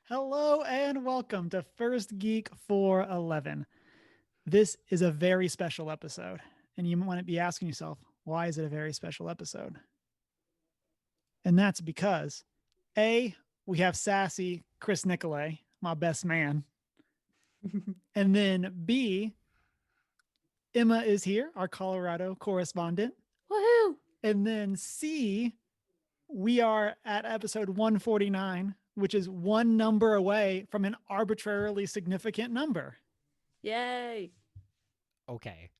Hello and welcome to First Geek 411. This is a very special episode, and you might be asking yourself, why is it a very special episode? And that's because A, we have sassy Chris Nicolay, my best man. And then B, Emma is here, our Colorado correspondent. Woohoo! And then C, we are at episode 149, which is one number away from an arbitrarily significant number. Yay! Okay.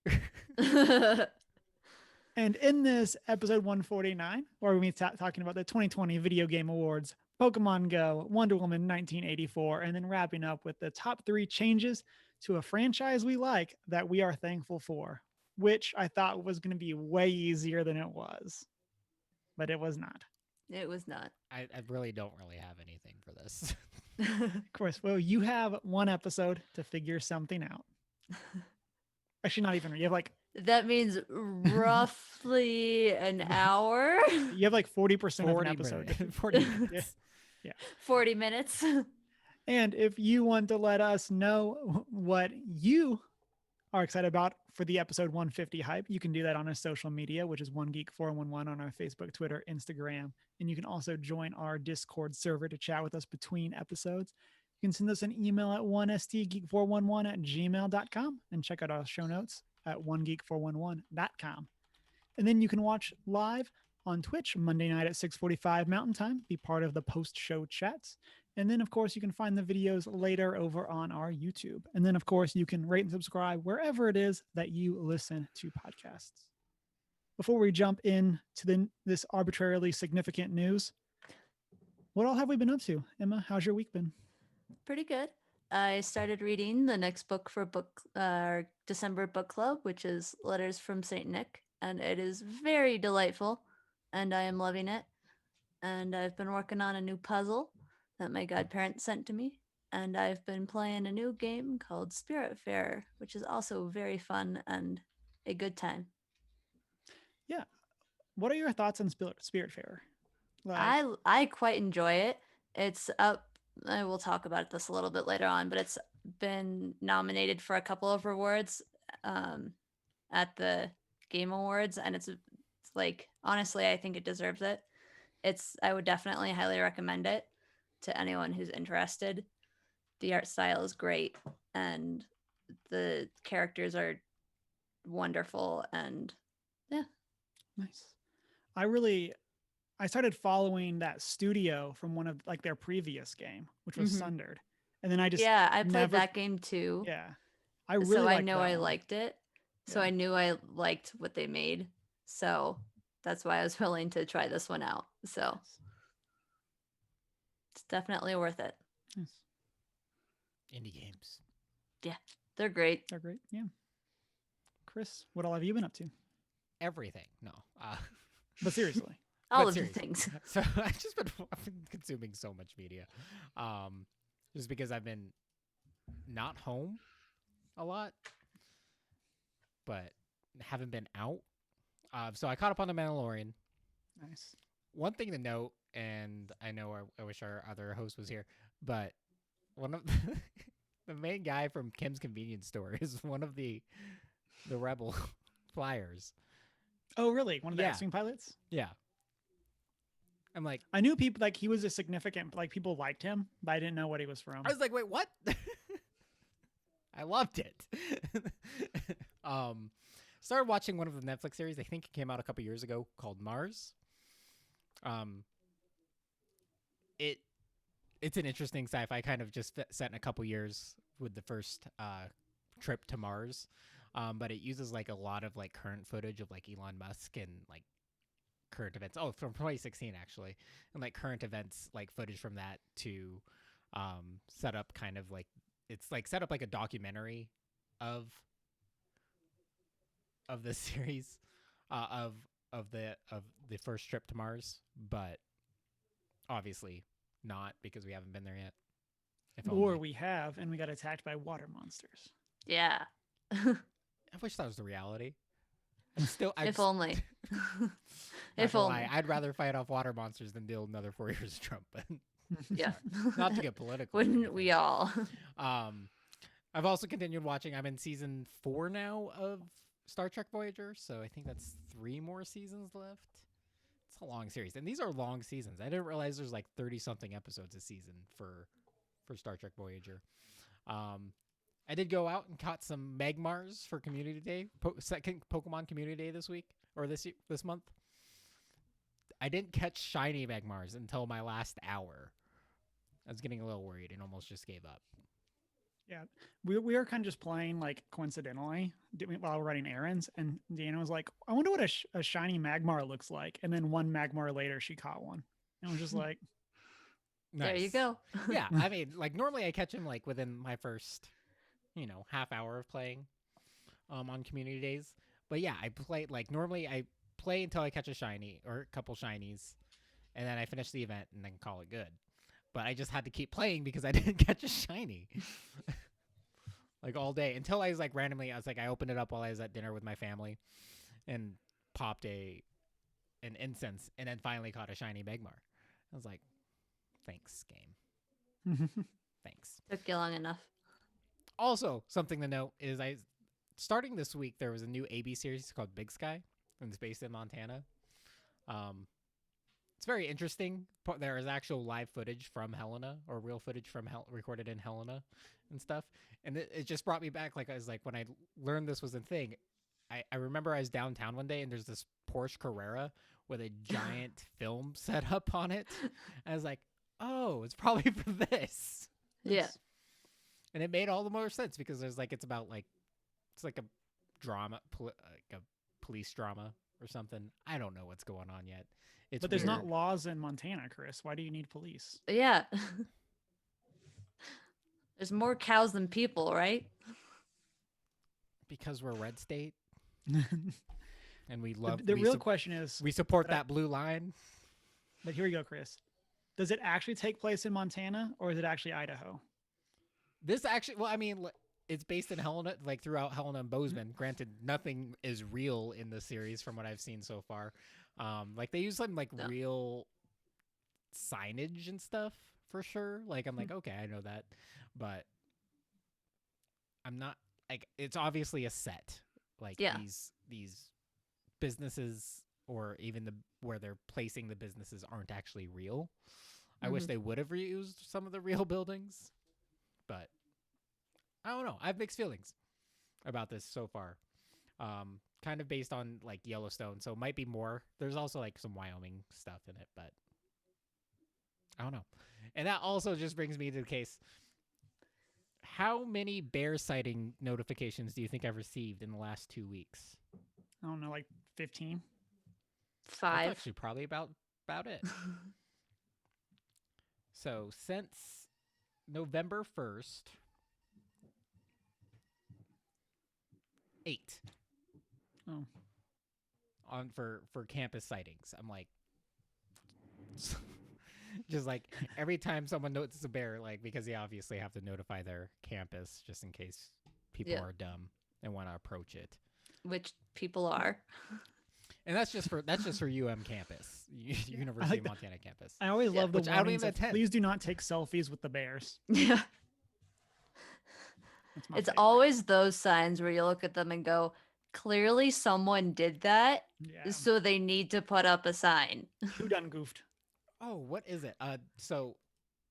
And in this episode 149, where we'll be talking about the 2020 Video Game Awards, Pokemon Go, Wonder Woman 1984, and then wrapping up with the top 3 changes to a franchise we like that we are thankful for, which I thought was going to be way easier than it was, but it was not. It was not. I really don't really have anything for this. Of course, well, you have one episode to figure something out. Actually, not even. You have like That means roughly an hour. you have like 40% of an episode. 40 minutes. Yeah. 40 minutes. And if you want to let us know what you are excited about for the episode 150 hype, you can do that on our social media, which is OneGeek411 on our Facebook, Twitter, Instagram. And you can also join our Discord server to chat with us between episodes. You can send us an email at 1stgeek411@gmail.com and check out our show notes at onegeek411.com. And then you can watch live on Twitch Monday night at 6:45 Mountain Time, be part of the post-show chats. And then, of course, you can find the videos later over on our YouTube. And then, of course, you can rate and subscribe wherever it is that you listen to podcasts. Before we jump into this arbitrarily significant news, what all have we been up to? Emma, how's your week been? Pretty good. I started reading the next book for our December book club, which is Letters from Saint Nick, and it is very delightful, and I am loving it. And I've been working on a new puzzle that my godparents sent to me, and I've been playing a new game called Spiritfarer, which is also very fun and a good time. Yeah. What are your thoughts on Spiritfarer? I quite enjoy it. It's up. I will talk about this a little bit later on, but it's been nominated for a couple of awards at the Game Awards, and it's like, honestly, I think it deserves it. I would definitely highly recommend it to anyone who's interested. The art style is great, and the characters are wonderful, and yeah. Nice. I started following that studio from one of like their previous game, which was Sundered. And then I played that game too. Yeah. I know I liked it. So I knew I liked what they made. So that's why I was willing to try this one out. So it's definitely worth it. Yes. Indie games. Yeah, they're great. They're great. Yeah. Chris, what all have you been up to? Everything. No. But seriously. All of the things. So I've been consuming so much media. Just because I've been not home a lot, but haven't been out. So I caught up on The Mandalorian. Nice. One thing to note, and I know I wish our other host was here, but one of the main guy from Kim's Convenience Store is one of the Rebel flyers. Oh, really? One of the X-Wing pilots? Yeah. I'm like, I knew people like he was a significant, like people liked him, but I didn't know what he was from. I was like, wait, what? I loved it. Started watching one of the Netflix series. I think it came out a couple years ago called Mars. It's an interesting sci-fi, kind of just set in a couple years with the first trip to Mars. But it uses like a lot of like current footage of like Elon Musk and like current events. Oh, from 2016 actually, and like current events, like footage from that to set up kind of like it's like set up like a documentary of the series of the first trip to Mars, but obviously not because we haven't been there yet. Or we have, and we got attacked by water monsters. Yeah. I wish that was the reality. Still, If only. not If gonna only. lie, I'd rather fight off water monsters than deal another 4 years of Trump. But Yeah. not to get political. Wouldn't we all? I've also continued watching. I'm in season 4 now of Star Trek Voyager, so I think that's 3 more seasons left. It's a long series, and these are long seasons. I didn't realize there's like 30-something episodes a season for Star Trek Voyager. I did go out and caught some Magmars for Community Day, second Pokemon Community Day this week or this month. I didn't catch shiny Magmars until my last hour. I was getting a little worried and almost just gave up. Yeah, we were kind of just playing like coincidentally while running errands, and Deanna was like, "I wonder what a shiny Magmar looks like." And then one Magmar later, she caught one, and I was just like, Nice. There you go. Yeah, I mean, like normally I catch him like within my first, half hour of playing, on community days. But yeah, I play like normally I play until I catch a shiny or a couple shinies, and then I finish the event and then call it good. But I just had to keep playing because I didn't catch a shiny. Like all day until I was like randomly, I opened it up while I was at dinner with my family and popped an incense and then finally caught a shiny Magmar. I was like, thanks, game. Thanks. Took you long enough. Also, something to note is starting this week, there was a new AB series called Big Sky, and it's based in Montana. It's very interesting. There is actual live footage from Helena, or real footage from recorded in Helena and stuff. And it just brought me back. Like I was like, when I learned this was a thing, I remember I was downtown one day and there's this Porsche Carrera with a giant film set up on it. I was like, oh, it's probably for this. Yeah. And it made all the more sense because it's like a drama, like a police drama or something. I don't know what's going on yet. but there's weird. not laws in Montana, Chris. Why do you need police? Yeah. There's more cows than people, right? Because we're a red state and we real question is, we support that blue line. but here we go, Chris. Does it actually take place in Montana or is it actually Idaho? This actually, well, I mean, it's based in Helena, like throughout Helena and Bozeman. Granted, nothing is real in the series from what I've seen so far. Like they use some like real signage and stuff for sure. Like I'm like, okay, I know that, but I'm not like it's obviously a set. Like these businesses or even where they're placing the businesses aren't actually real. I wish they would have reused some of the real buildings, but I don't know. I have mixed feelings about this so far. Kind of based on like Yellowstone, so it might be more. There's also like some Wyoming stuff in it, but I don't know. And that also just brings me to the case. How many bear sighting notifications do you think I've received in the last 2 weeks? I don't know, like 15. 5. That's actually probably about it. So since November 1st, 8 Oh, on for campus sightings. I'm like, just like every time someone notices a bear, like because they obviously have to notify their campus just in case people are dumb and want to approach it. Which people are. And that's just for campus, University of Montana campus. I always love the Which I don't warnings even of, attend. please do not take selfies with the bears. Yeah. That's my It's favorite. always those signs where you look at them and go, clearly someone did that, Yeah. so they need to put up a sign. Who done goofed? Oh, what is it? So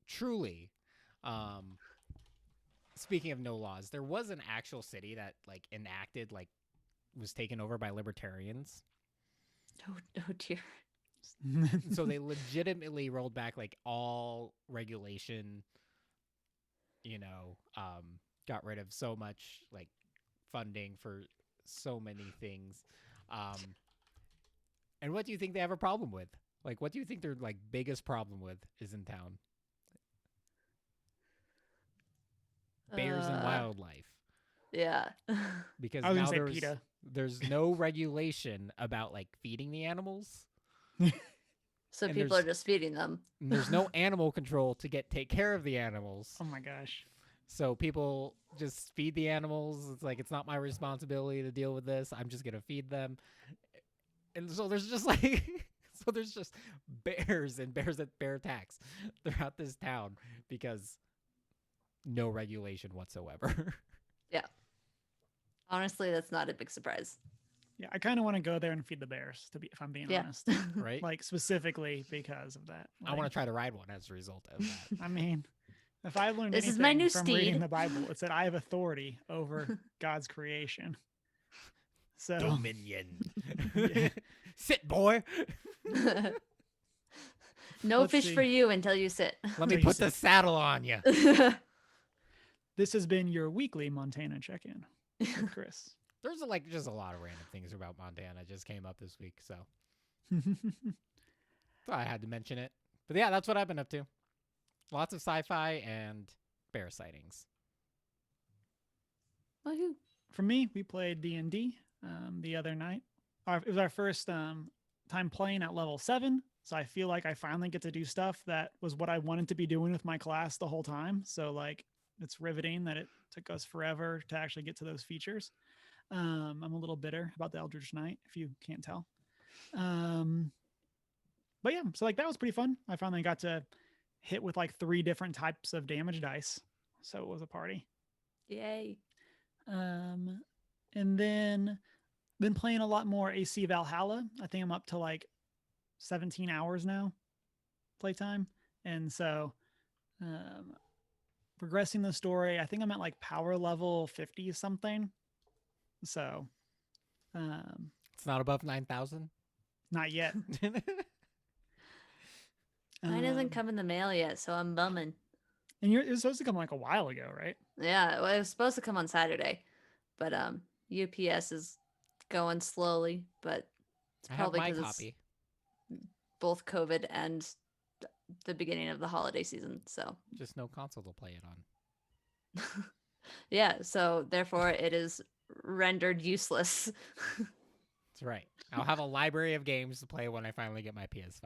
truly, speaking of no laws, there was an actual city that like enacted like was taken over by libertarians. Oh dear. So they legitimately rolled back like all regulation, got rid of so much like funding for so many things. And what do you think they have a problem with? Like, what do you think their like biggest problem with is in town? Bears and wildlife. Yeah. Because I was now gonna say PETA. there's no regulation about like feeding the animals. So And people are there's- just feeding them. And there's no animal control to take care of the animals. Oh my gosh. So people just feed the animals. It's like, it's not my responsibility to deal with this. I'm just going to feed them. And so there's just like, so there's just bears and bear attacks throughout this town because no regulation whatsoever. Yeah. Honestly, that's not a big surprise. Yeah, I kind of want to go there and feed the bears, if I'm being Yeah. honest. Right? Like specifically because of that. I want Like, to try to ride one as a result of that. I mean, if I learned This is anything my new from reading steed. the Bible, it's that I have authority over God's creation. So Dominion. Yeah. Sit, boy. No Let's fish see. for you until you sit. Let me Until you put the sit. saddle on you. This has been your weekly Montana check-in with Chris. There's like just a lot of random things about Montana just came up this week, so thought I had to mention it. But yeah, that's what I've been up to. Lots of sci-fi and bear sightings. Woohoo. For me, we played D&D the other night. It was our first time playing at level 7, so I feel like I finally get to do stuff that was what I wanted to be doing with my class the whole time. So like, it's riveting that it took us forever to actually get to those features. I'm a little bitter about the Eldritch Knight, if you can't tell. But yeah, so like that was pretty fun. I finally got to hit with like 3 different types of damage dice, so it was a party. Yay. And then been playing a lot more AC Valhalla. I think I'm up to like 17 hours now playtime, and so progressing the story. I think I'm at like power level 50 something. So It's not above 9,000. not yet. Mine hasn't come in the mail yet, so I'm bumming. And it was supposed to come like a while ago, right? Yeah, well, it was supposed to come on Saturday, but UPS is going slowly, but it's I have probably my because it's copy. both COVID and the beginning of the holiday season. So Just no console to play it on. yeah, so therefore it is rendered useless. That's right. I'll have a library of games to play when I finally get my PS5.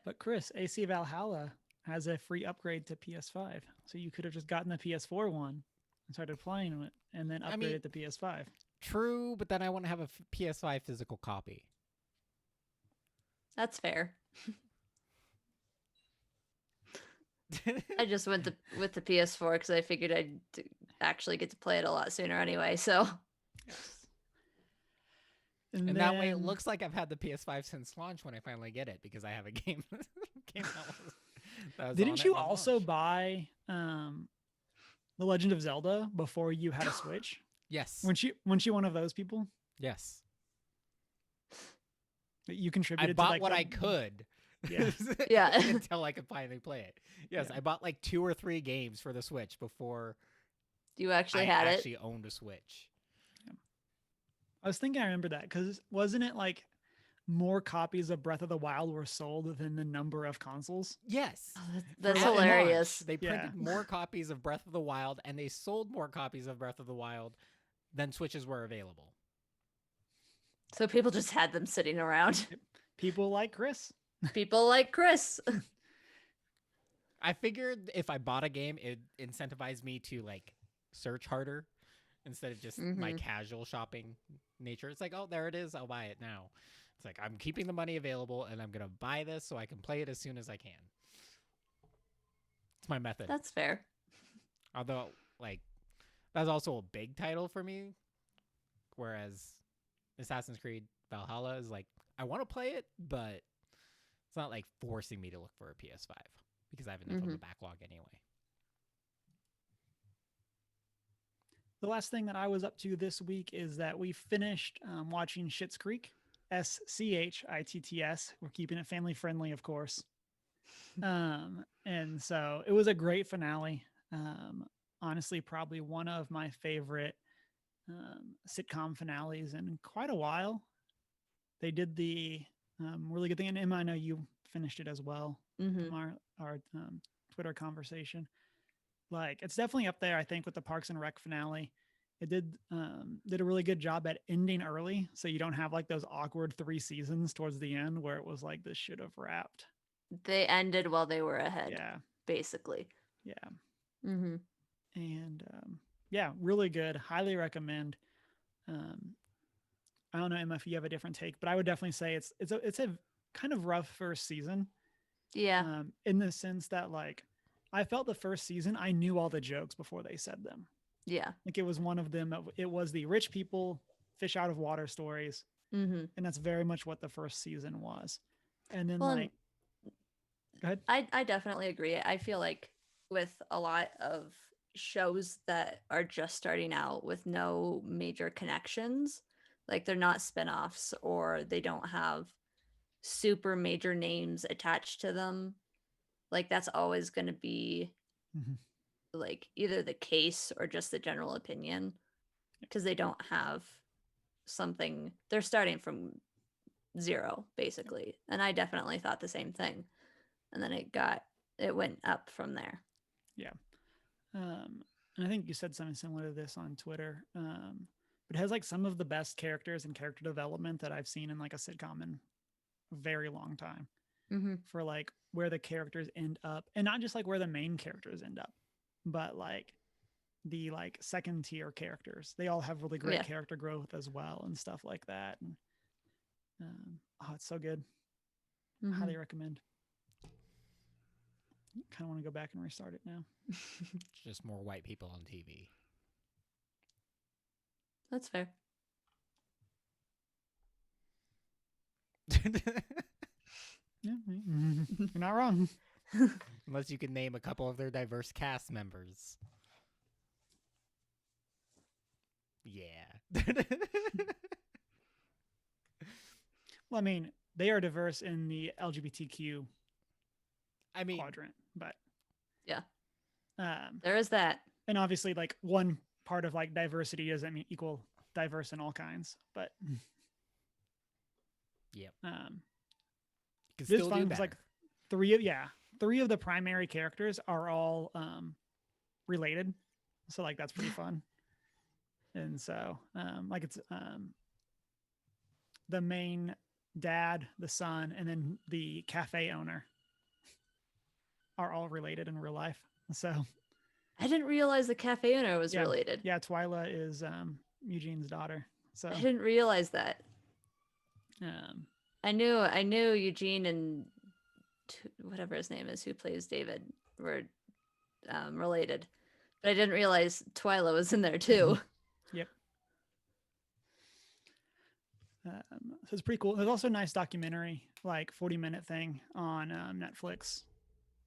But Chris, AC Valhalla has a free upgrade to PS5. So you could have just gotten the PS4 one and started playing it and then upgraded to PS5. True, but then I want to have a PS5 physical copy. That's fair. I just went with the PS4 because I figured I'd actually get to play it a lot sooner anyway. So And that way, it then- looks like I've had the PS5 since launch when I finally get it because I have a game. That was on Didn't it you on also launch. buy The Legend of Zelda before you had a Switch? Yes. Weren't you one of those people? Yes. That you I contributed bought to like what the- I could. Yeah. Yeah. Until I could finally play it. Yes, Yeah. I bought like 2 or 3 games for the Switch before you actually I had actually owned a Switch. I was thinking I remember that because wasn't it like more copies of Breath of the Wild were sold than the number of consoles? Yes. it. That's At launch, hilarious. they Yeah. printed more copies of Breath of the Wild and they sold more copies of Breath of the Wild than Switches were available. So people just had them sitting around. People like Chris. People like Chris. I figured if I bought a game, it incentivized me to like search harder instead of just my Mhm. casual shopping nature. It's like, oh, there it is. I'll buy it now. It's like, I'm keeping the money available and I'm going to buy this so I can play it as soon as I can. It's my method. That's fair. Although, like, that's also a big title for me. Whereas Assassin's Creed Valhalla is like, I want to play it, but it's not like forcing me to look for a PS5 because I have enough of a backlog anyway. The last thing that I was up to this week is that we finished watching Schitt's Creek, SCHITTS. We're keeping it family friendly, of course. And so it was a great finale. Honestly, probably one of my favorite sitcom finales in quite a while. They did the really good thing. And Emma, I know you finished it as well Mm-hmm. from our Twitter conversation. Like, it's definitely up there, I think, with the Parks and Rec finale. It did a really good job at ending early, so you don't have like those awkward 3 seasons towards the end where it was like this should have wrapped. They ended while they were ahead, Yeah, basically. yeah. Mm-hmm. And yeah, really good. Highly recommend. Um, I don't know, Emma, if you have a different take, but I would definitely say it's a kind of rough first season. Yeah. In the sense that like I felt the first season I knew all the jokes before they said them. Yeah. Like it was one of them. It was the rich people fish out of water stories, Mm-hmm. and that's very much what the first season was. And then Well, like, go ahead. I definitely agree. I feel like with a lot of shows that are just starting out with no major connections, like they're not spin-offs or they don't have super major names attached to them, like that's always going to be Mm-hmm. like either the case or just the general opinion because they don't have something, they're starting from zero basically. And I definitely thought the same thing. And then it went up from there. Yeah. And I think you said something similar to this on Twitter. But it has like some of the best characters and character development that I've seen in like a sitcom in a very long time. Mm-hmm. For like where the characters end up, and not just like where the main characters end up, but like the like second tier characters. They all have really great character growth as well and stuff like that. And oh, it's so good. Mm-hmm. Highly recommend. Kind of want to go back and restart it now. Just more white people on TV. That's fair. Yeah, you're not wrong. Unless you can name a couple of their diverse cast members. Yeah. Well, I mean, they are diverse in the LGBTQ quadrant, but yeah, there is that. And obviously, like one part of like diversity doesn't mean equal diverse in all kinds, but yep. This fun was like three of the primary characters are all related, so like that's pretty fun. And so like it's the main dad, the son, and then the cafe owner are all related in real life. So I didn't realize the cafe owner was related. Yeah, Twyla is Eugene's daughter. So I didn't realize that. I knew Eugene and whatever his name is, who plays David, were related, but I didn't realize Twyla was in there too. Yep. So it's pretty cool. There's also a nice documentary, like 40-minute thing on Netflix.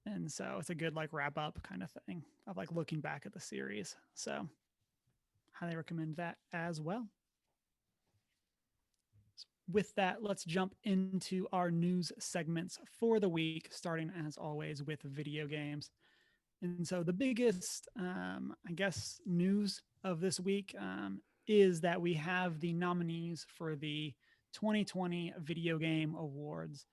And so it's a good like wrap up kind of thing of like looking back at the series. So highly recommend that as well. So with that, let's jump into our news segments for the week, starting as always with video games. And so the biggest, I guess, news of this week is that we have the nominees for the 2020 Video Game Awards.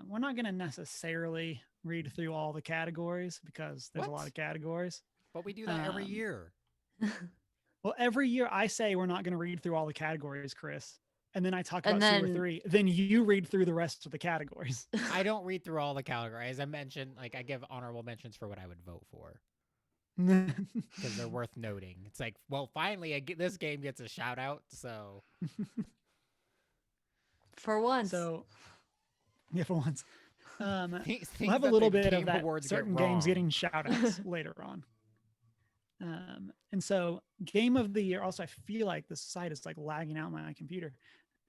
We're not going to necessarily read through all the categories because there's a lot of categories. But we do that every year. Well, every year I say we're not going to read through all the categories, Chris. And then I talk about 2 or 3. Then you read through the rest of the categories. I don't read through all the categories. I mentioned, like, I give honorable mentions for what I would vote for. Because they're worth noting. It's like, well, finally, this game gets a shout out, so. For once. So, yeah, for once. Things we'll have a little bit of that certain games getting shout outs later on. And so game of the year, also, I feel like the site is like lagging out my computer.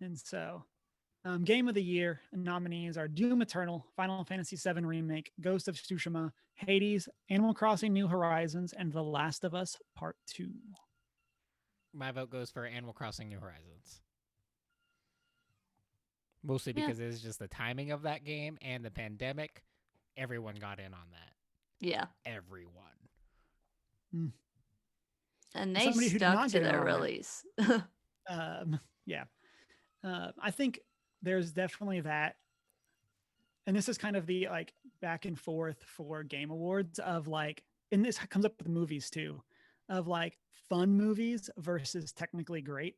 And so game of the year nominees are Doom Eternal, Final Fantasy VII Remake, Ghost of Tsushima, Hades, Animal Crossing New Horizons, and The Last of Us Part 2. My vote goes for Animal Crossing New Horizons. Mostly because it's just the timing of that game and the pandemic. Everyone got in on that. Yeah. Everyone. And they stuck to their release. Yeah. I think there's definitely that. And this is kind of the like back and forth for game awards of like, and this comes up with movies too, of like fun movies versus technically great.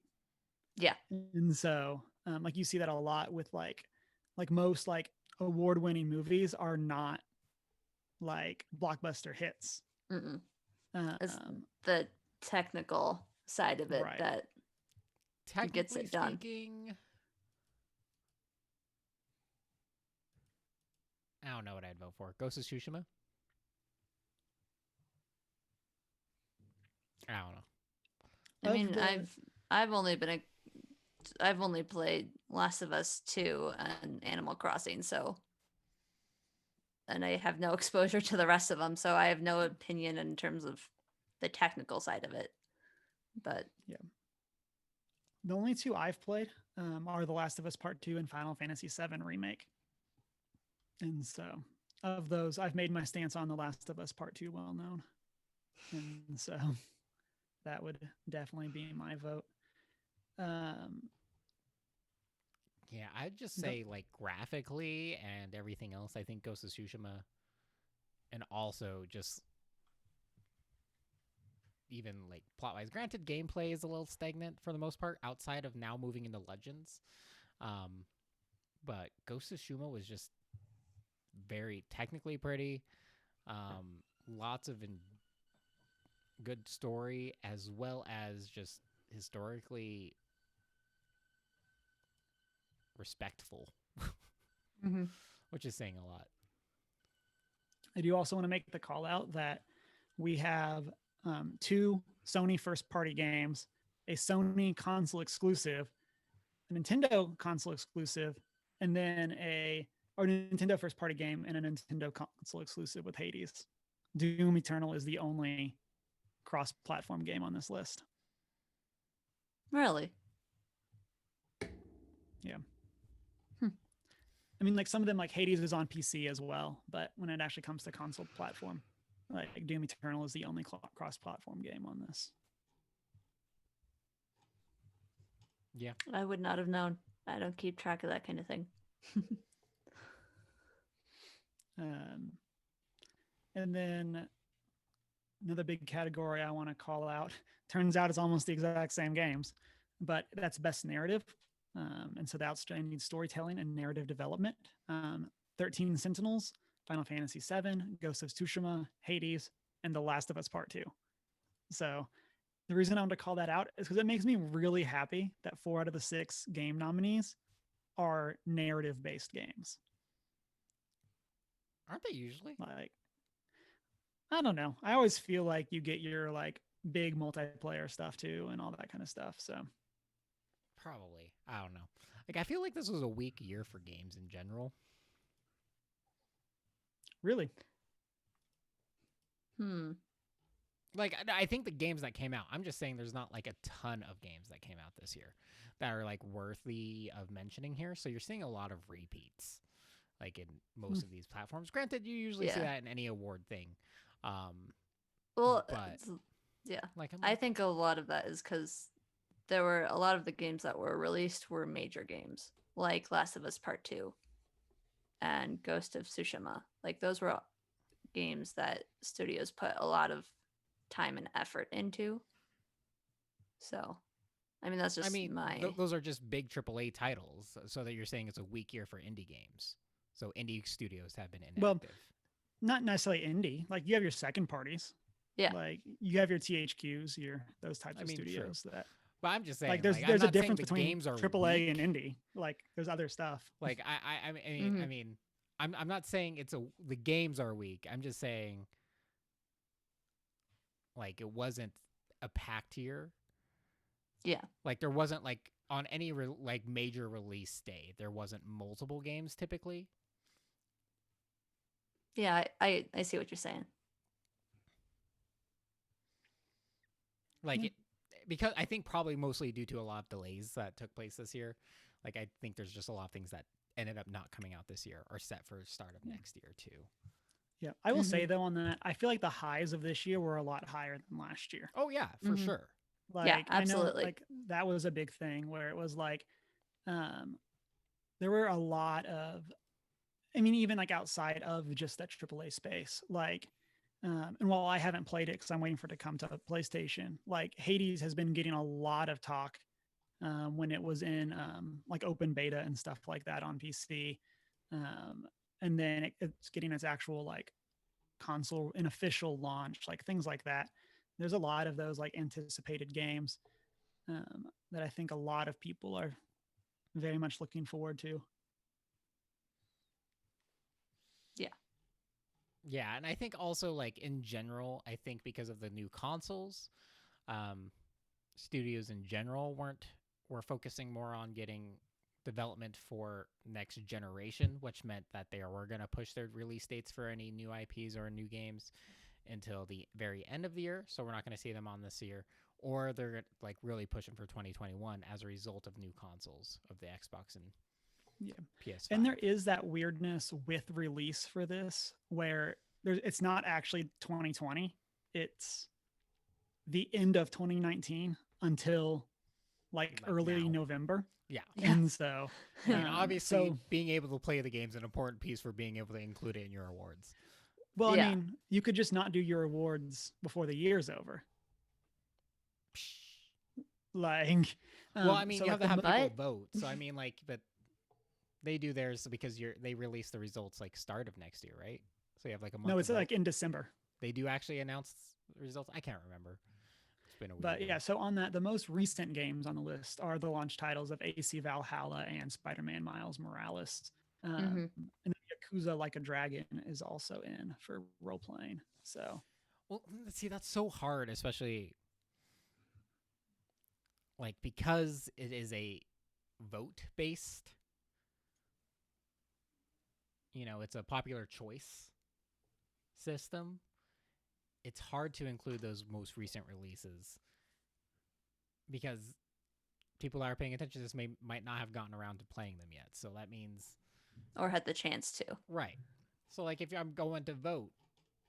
Yeah. And so like you see that a lot with like most like award-winning movies are not like blockbuster hits. It's Um, the technical side of it right. that gets Technically it done. speaking, I don't know what I'd vote for. Ghost of Tsushima? I don't know. I Of mean, the I've only been a I've only played Last of Us 2 and Animal Crossing, so and I have no exposure to the rest of them, so I have no opinion in terms of the technical side of it. But the only two I've played are The Last of Us Part 2 and Final Fantasy VII Remake. And so, of those, I've made my stance on The Last of Us Part 2 well known. And so, that would definitely be my vote. Yeah, I'd just The, say like graphically and everything else. I think Ghost of Tsushima, and also just even like plot wise. Granted, gameplay is a little stagnant for the most part. Outside of now moving into Legends, um, but Ghost of Tsushima was just very technically pretty. Lots of good story as well as just historically respectful, mm-hmm. which is saying a lot. I do also want to make the call out that we have two Sony first party games, a Sony console exclusive, a Nintendo console exclusive, and then a Nintendo first party game and a Nintendo console exclusive with Hades. Doom Eternal is the only cross platform game on this list. Really? Yeah. Hmm. I mean, like some of them, like Hades is on PC as well, but when it actually comes to console platform, like Doom Eternal is the only cross platform game on this. Yeah. I would not have known. I don't keep track of that kind of thing. And then another big category I want to call out, turns out it's almost the exact same games, but that's best narrative. And so the outstanding storytelling and narrative development. 13 Sentinels, Final Fantasy VII, Ghost of Tsushima, Hades, and The Last of Us Part 2. So the reason I want to call that out is because it makes me really happy that 4 out of the 6 game nominees are narrative based games. Aren't they usually? Like, I don't know. I always feel like you get your like big multiplayer stuff too and all that kind of stuff. So Probably. I don't know. Like I feel like this was a weak year for games in general. really, Like I think the games that came out, I'm just saying there's not like a ton of games that came out this year that are like worthy of mentioning here. So you're seeing a lot of repeats like in most of these platforms. Granted, you usually see that in any award thing. Well, but yeah. like I think a lot of that is because there were a lot of the games that were released were major games, like Last of Us Part 2 and Ghost of Tsushima. Like those were games that studios put a lot of time and effort into. So, I mean, that's just those are just big AAA titles. So that you're saying it's a weak year for indie games. So indie studios have been inactive. well, not necessarily indie. Like you have your second parties. Yeah. Like you have your THQs, your those types of studios true. that. But I'm just saying, like there's a a difference between games are AAA weak. and indie. Like there's other stuff. Like I mean, I'm not saying the games are weak. I'm just saying, like it wasn't a packed year. Yeah. Like there wasn't like on any like major release day, there wasn't multiple games typically. Yeah, I see what you're saying. Like because I think probably mostly due to a lot of delays that took place this year. Like I think there's just a lot of things that ended up not coming out this year or set for start of next year too. Yeah, I will say though on that, I feel like the highs of this year were a lot higher than last year. Oh yeah, for sure. Like yeah, absolutely. I know like that was a big thing where it was like there were a lot of I mean even like outside of just that AAA space, like and while I haven't played it because I'm waiting for it to come to PlayStation, like Hades has been getting a lot of talk when it was in like open beta and stuff like that on PC. And then it's getting its actual like console and official launch, like things like that. there's a lot of those like anticipated games that I think a lot of people are very much looking forward to. Yeah, and I think also like in general, I think because of the new consoles, studios in general were focusing more on getting development for next generation, which meant that they were going to push their release dates for any new IPs or new games until the very end of the year. So we're not going to see them on this year, or they're like really pushing for 2021 as a result of new consoles of the Xbox and PS5. And there is that weirdness with release for this where it's not actually 2020. It's the end of 2019 until like early now. November. Yeah. And so, I mean, obviously, being able to play the game is an important piece for being able to include it in your awards. Well, I mean, you could just not do your awards before the year's over. Like, well, I mean, so you like have to have people vote. So I mean, like, but they do theirs because they release the results like start of next year, right? So you have like a month. No, it's like in December. They do actually announce results. I can't remember. It's been a weird But one. yeah, so on that, the most recent games on the list are the launch titles of AC Valhalla and Spider-Man Miles Morales. And then Yakuza Like a Dragon is also in for role playing. So, well, see, that's so hard, especially like because it is a vote based. You know, it's a popular choice system. It's hard to include those most recent releases because people that are paying attention to this might not have gotten around to playing them yet. So that means, or had the chance to. Right. So like if I'm going to vote,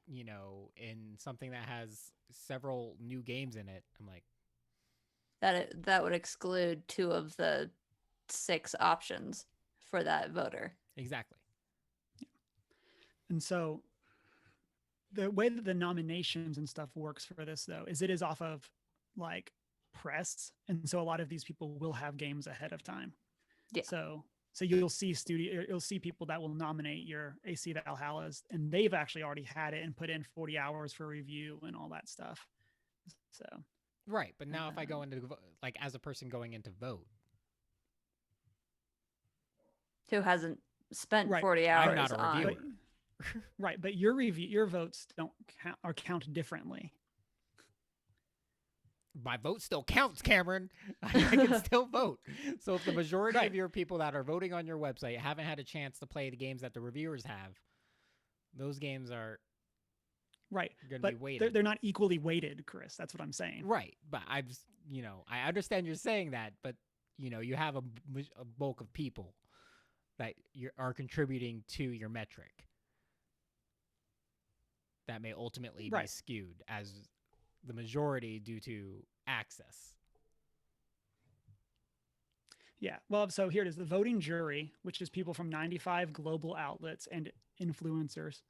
you know, in something that has several new games in it, I'm like, that would exclude 2 of the 6 options for that voter. Exactly. And so the way that the nominations and stuff works for this though is it is off of like press, and so a lot of these people will have games ahead of time. Yeah. So you'll see people that will nominate your AC Valhallas, and they've actually already had it and put in 40 hours for review and all that stuff. So right, but now if I go into like as a person going into vote, who hasn't spent Right. 40 hours I'm not a on reviewer. Right, but your votes don't count differently. My vote still counts, Cameron. I can still vote. So if the majority Right. of your people that are voting on your website haven't had a chance to play the games that the reviewers have, those games are right. going to But be weighted. they're not equally weighted, Chris. That's what I'm saying. Right, but I understand you're saying that, but you have a bulk of people that are contributing to your metric that may ultimately be skewed as the majority due to access. Yeah. Well, so here it is. The voting jury, which is people from 95 global outlets and influencers,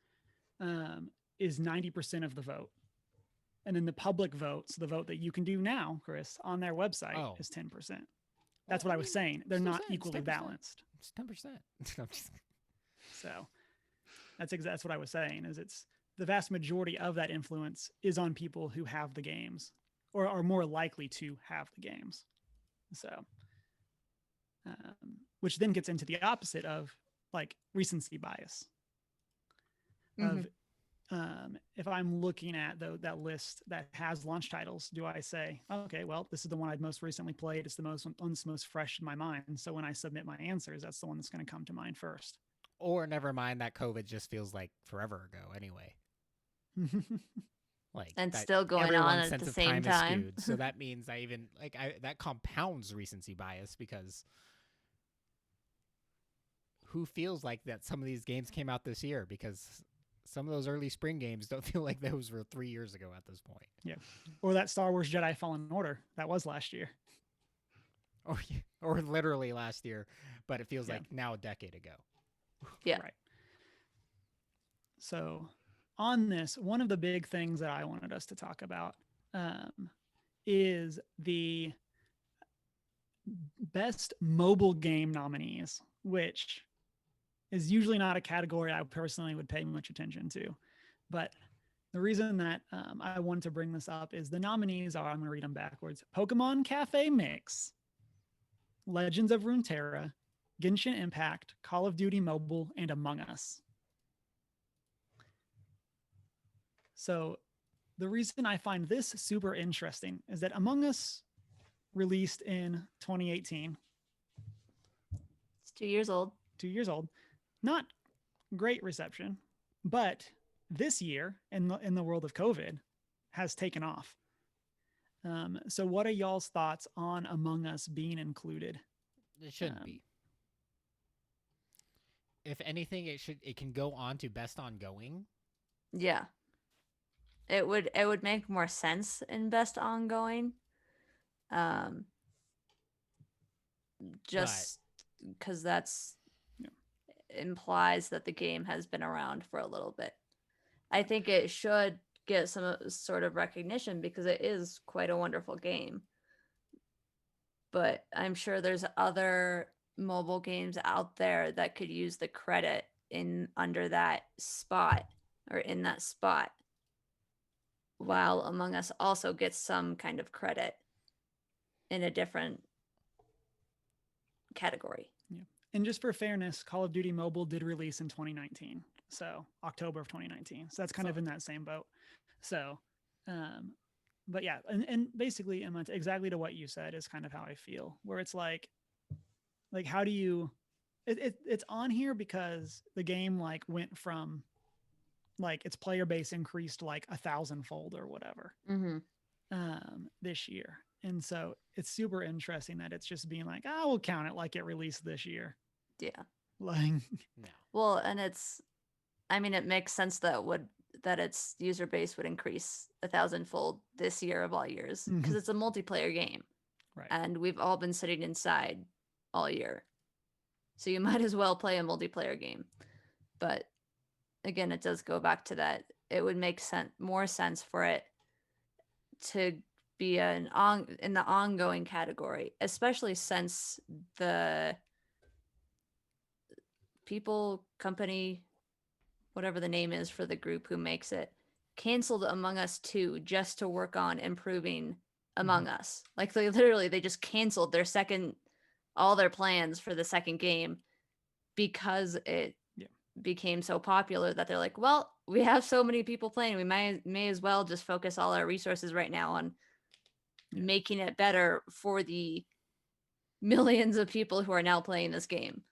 is 90% of the vote. And then the public vote, so the vote that you can do now, Chris, on their website is 10%. That's what I was saying. They're not equally balanced. It's 10%. So that's what I was saying, is it's the vast majority of that influence is on people who have the games or are more likely to have the games. So, which then gets into the opposite of like recency bias. Of if I'm looking at that list that has launch titles, do I say, okay, well, this is the one I've most recently played. It's the one that's most fresh in my mind. So when I submit my answers, that's the one that's going to come to mind first. Or never mind, that COVID just feels like forever ago anyway. Like and still going on at the same time. So that means that compounds recency bias, because who feels like that some of these games came out this year, because some of those early spring games don't feel like those were 3 years ago at this point. Yeah. Or that Star Wars Jedi Fallen Order, that was last year. Or literally last year, but it feels like now a decade ago. Yeah. Right. So on this, one of the big things that I wanted us to talk about is the best mobile game nominees, which is usually not a category I personally would pay much attention to. But the reason that I wanted to bring this up is the nominees are, I'm going to read them backwards: Pokemon Cafe Mix, Legends of Runeterra, Genshin Impact, Call of Duty Mobile, and Among Us. So the reason I find this super interesting is that Among Us released in 2018. It's 2 years old. 2 years old. Not great reception, but this year in the world of COVID has taken off. So what are y'all's thoughts on Among Us being included? It shouldn't be. If anything, it can go on to best ongoing. Yeah. It would make more sense in best ongoing. Just because that's implies that the game has been around for a little bit. I think it should get some sort of recognition because it is quite a wonderful game. But I'm sure there's other mobile games out there that could use the credit under that spot or in that spot, while Among Us also gets some kind of credit in a different category. Yeah. And just for fairness, Call of Duty Mobile did release in 2019. So October of 2019. So that's kind of in that same boat. So, but yeah, and basically, Emma, exactly to what you said is kind of how I feel, where it's like how do you, it's on here because the game like went from like its player base increased like 1,000-fold or whatever this year. And so it's super interesting that it's just being like, we'll count it like it released this year. Yeah. Like, no. Well, and it makes sense that its user base would increase 1,000-fold this year of all years because it's a multiplayer game. Right. And we've all been sitting inside all year. So you might as well play a multiplayer game. But again, it does go back to that. It would make more sense for it to be in the ongoing category, especially since the company, whatever the name is for the group who makes it, canceled Among Us 2 just to work on improving Among Us. Like they just canceled all their plans for the second game because it became so popular that they're like, well, we have so many people playing, we may as well just focus all our resources right now on making it better for the millions of people who are now playing this game.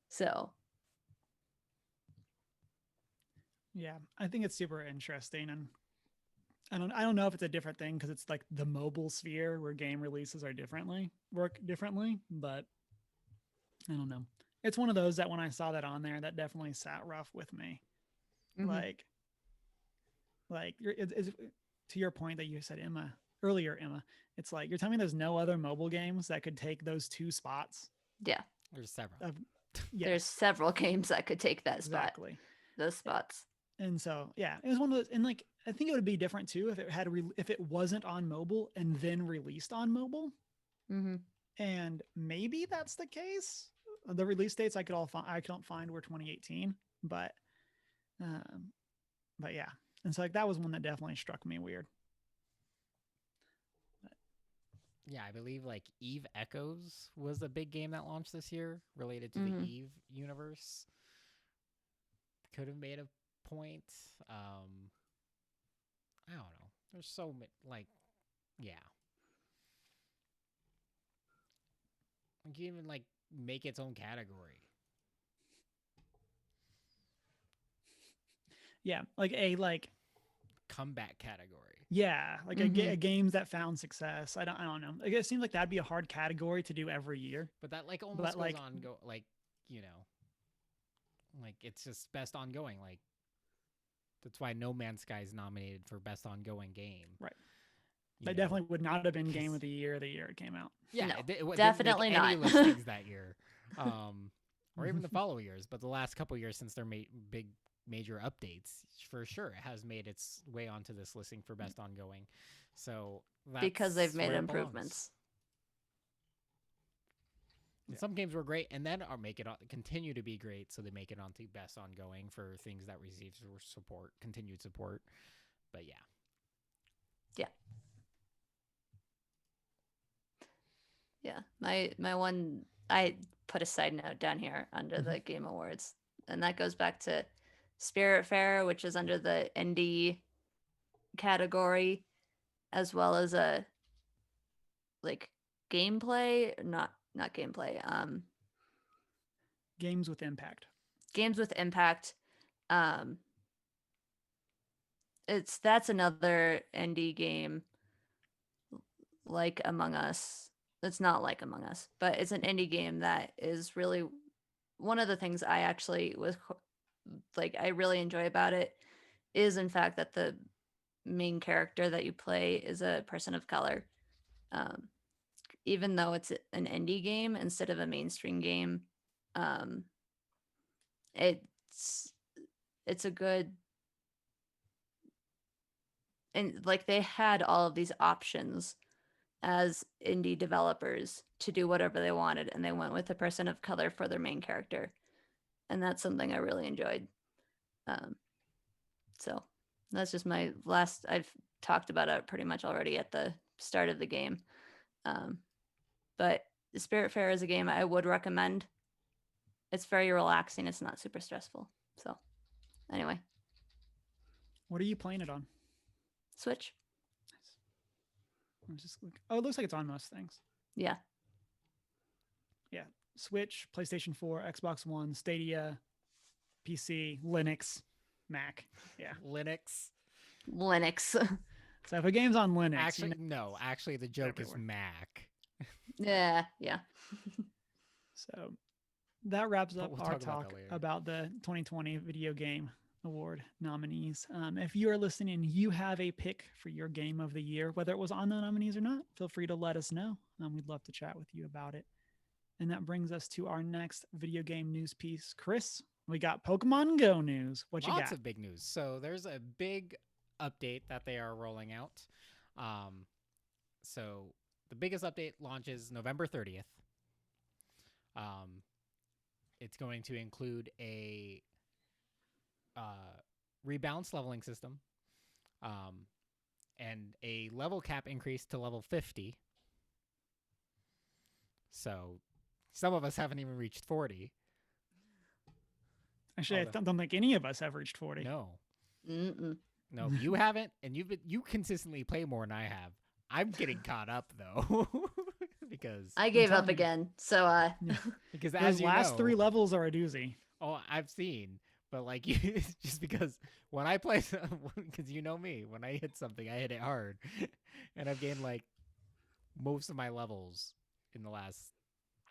So yeah, I think it's super interesting, and I don't know if it's a different thing because it's like the mobile sphere where game releases work differently, but I don't know. It's one of those that when I saw that on there, that definitely sat rough with me. Like it's to your point that you said, Emma, it's like you're telling me there's no other mobile games that could take those two spots. Yeah, there's several. There's several games that could take that spot. Exactly. Those spots. And so, yeah, it was one of those, and like, I think it would be different too if it wasn't on mobile and then released on mobile. And maybe that's the case. The release dates I couldn't find were 2018, but yeah. And so like that was one that definitely struck me weird. But, yeah, I believe like Eve Echoes was a big game that launched this year related to the Eve universe. Could have made a point. I don't know. There's so many, like, yeah. You can even like make its own category. Yeah, like a comeback category. Yeah, like a games that found success. I don't know. Like, it seems like that'd be a hard category to do every year. But that like almost goes on like, you know, like it's just best ongoing. Like that's why No Man's Sky is nominated for best ongoing game. Right. That definitely would not have been game of the year it came out. Yeah, no, it definitely didn't make not. any listings that year, or even the following years. But the last couple of years since their big major updates, for sure, it has made its way onto this listing for best ongoing. So that's because they've made where it belongs. And some games were great, and then continue to be great, so they make it onto best ongoing for things that receive support, continued support. But yeah. Yeah, my one, I put a side note down here under the Game Awards, and that goes back to Spiritfarer, which is under the indie category, as well as a like gameplay, not gameplay, Games with impact. games with impact. That's another indie game like Among Us. It's not like Among Us, but it's an indie game that is really one of the things I actually was like I really enjoy about it is in fact that the main character that you play is a person of color. Um, Even though it's an indie game instead of a mainstream game, um, it's it's a good, and like they had all of these options as indie developers to do whatever they wanted, and they went with a person of color for their main character, and that's something I really enjoyed. Um, so that's just my last. I've talked about it pretty much already at the start of the game, but Spiritfarer is a game I would recommend. It's very relaxing. It's not super stressful. So anyway, What are you playing it on? Switch. Oh, it looks like it's on most things. Yeah. Yeah. Switch, PlayStation 4, Xbox One, Stadia, PC, Linux, Mac. Yeah. Linux. So if a game's on Linux, Actually, no. Actually, the joke is Mac. Yeah. So that wraps up We'll our talk about talk that later. about the 2020 Video Game Award nominees. If you are listening and you have a pick for your game of the year, whether it was on the nominees or not, feel free to let us know. We'd love to chat with you about it. And that brings us to our next video game news piece. Chris, we got Pokemon Go news. What you got? Lots of big news. So there's a big update that they are rolling out. So the biggest update launches November 30th. It's going to include a rebalanced leveling system, and a level cap increase to level 50. So some of us haven't even reached 40. Actually, I don't think any of us have reached 40. No. Mm-mm. No, you haven't, and you consistently play more than I have. I'm getting caught up though, because I gave up again. So because those as you last know, 3 levels are a doozy. Oh, I've seen, but like it's just because when I play, because you know me, when I hit something, I hit it hard, and I've gained like most of my levels in the last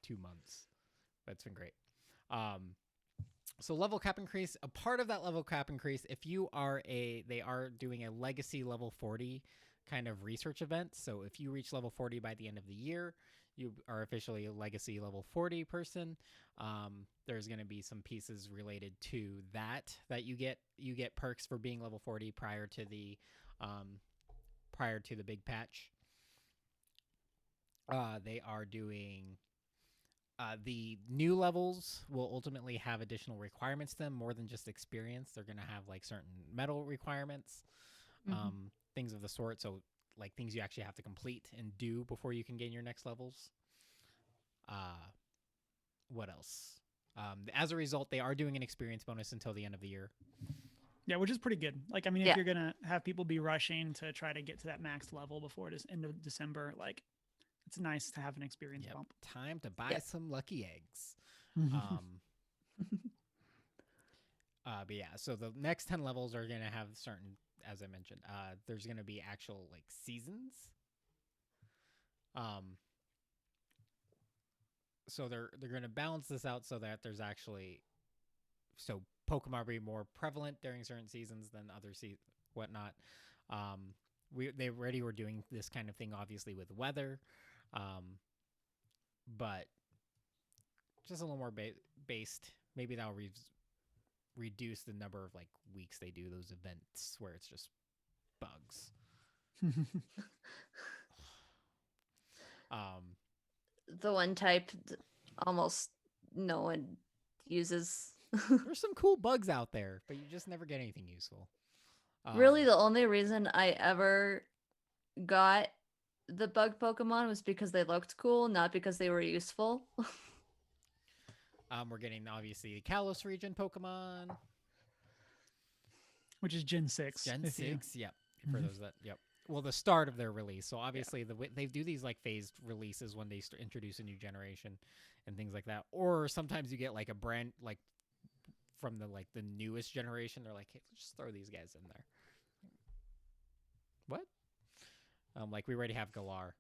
2 months. That's been great. So level cap increase, a part of that level cap increase, if you are they are doing a legacy level 40 kind of research event. So if you reach level 40 by the end of the year, you are officially a legacy level 40 person. There's going to be some pieces related to that you get perks for being level 40 prior to the big patch. They are doing the new levels will ultimately have additional requirements to them, more than just experience. They're going to have like certain medal requirements, things of the sort. So like things you actually have to complete and do before you can gain your next levels. What else? As a result, they are doing an experience bonus until the end of the year. Yeah, which is pretty good. Like, I mean, if you're going to have people be rushing to try to get to that max level before it is end of December, like, it's nice to have an experience bump. Time to buy some lucky eggs. But yeah, so the next 10 levels are going to have certain, as I mentioned, there's going to be actual like seasons. So they're going to balance this out so that there's actually, so Pokemon be more prevalent during certain seasons than other whatnot. They already were doing this kind of thing, obviously, with weather, but just a little more based. Maybe that'll reduce the number of like weeks they do those events where it's just bugs. The one type almost no one uses. There's some cool bugs out there, but you just never get anything useful. Really, the only reason I ever got the bug Pokemon was because they looked cool, not because they were useful. We're getting obviously the Kalos region Pokemon. Which is Gen 6. Gen if you- 6, yep. For those that, yep. Well, the start of their release. So obviously, they do these like phased releases when they introduce a new generation and things like that. Or sometimes you get like a brand like from the newest generation. They're like, hey, let's just throw these guys in there. What? Like we already have Galar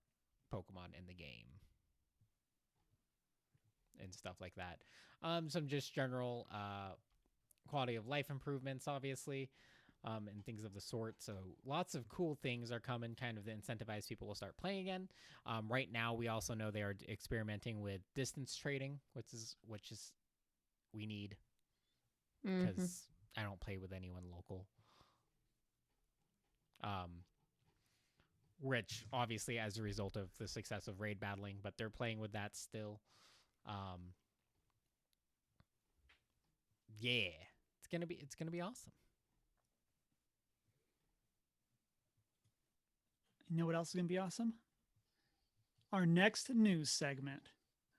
Pokemon in the game and stuff like that. Some just general quality of life improvements, obviously. And things of the sort. So lots of cool things are coming kind of to incentivize people to start playing again. Right now, we also know they are experimenting with distance trading, which is we need because I don't play with anyone local. Which obviously as a result of the success of raid battling, but they're playing with that still. Yeah, it's gonna be awesome. You know what else is going to be awesome? Our next news segment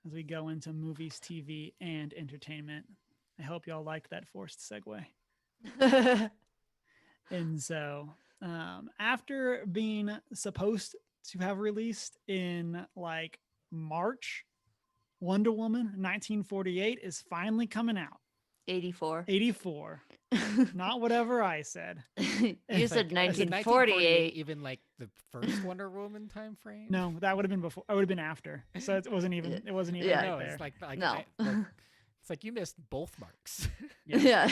as we go into movies, TV, and entertainment. I hope y'all like that forced segue. And so, after being supposed to have released in like March, Wonder Woman 1948 is finally coming out. 84. 84. Not whatever I said. You It's said like, is it 1948. even like the first Wonder Woman time frame? No, that would have been before. It would have been after. So it wasn't even. It wasn't even Yeah. right No, there. it's like No. it's like you missed both marks. Yeah.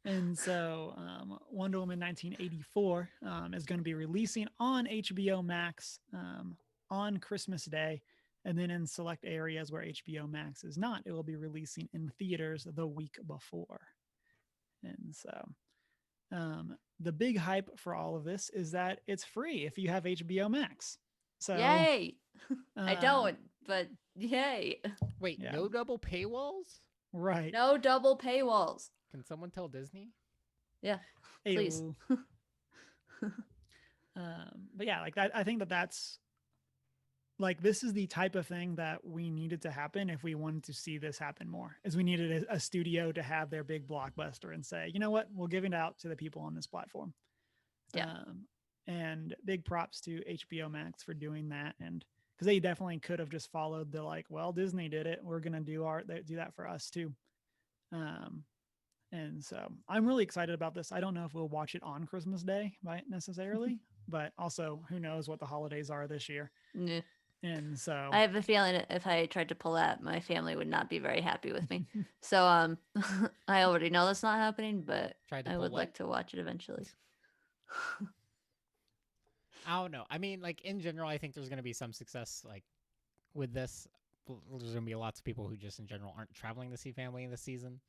And so Wonder Woman 1984 is going to be releasing on HBO Max on Christmas Day. And then in select areas where HBO Max is not, it will be releasing in theaters the week before. And so the big hype for all of this is that it's free if you have HBO Max. So Yay. I don't, but yay. Wait, Yeah. no double paywalls? Right. No double paywalls. Can someone tell Disney? Yeah. Please. But yeah, like that, I think that's like, this is the type of thing that we needed to happen if we wanted to see this happen more, is we needed a studio to have their big blockbuster and say, you know what, we'll give it out to the people on this platform. Yeah. And big props to HBO Max for doing that. And because they definitely could have just followed the like, well, Disney did it, we're going to do that for us too. And so I'm really excited about this. I don't know if we'll watch it on Christmas Day necessarily, but also who knows what the holidays are this year. Yeah. And so I have a feeling if I tried to pull that, my family would not be very happy with me. So I already know that's not happening, but I would like to watch it eventually. I don't know. I mean, like in general, I think there's going to be some success like with this. There's going to be lots of people who just in general aren't traveling to see family in this season.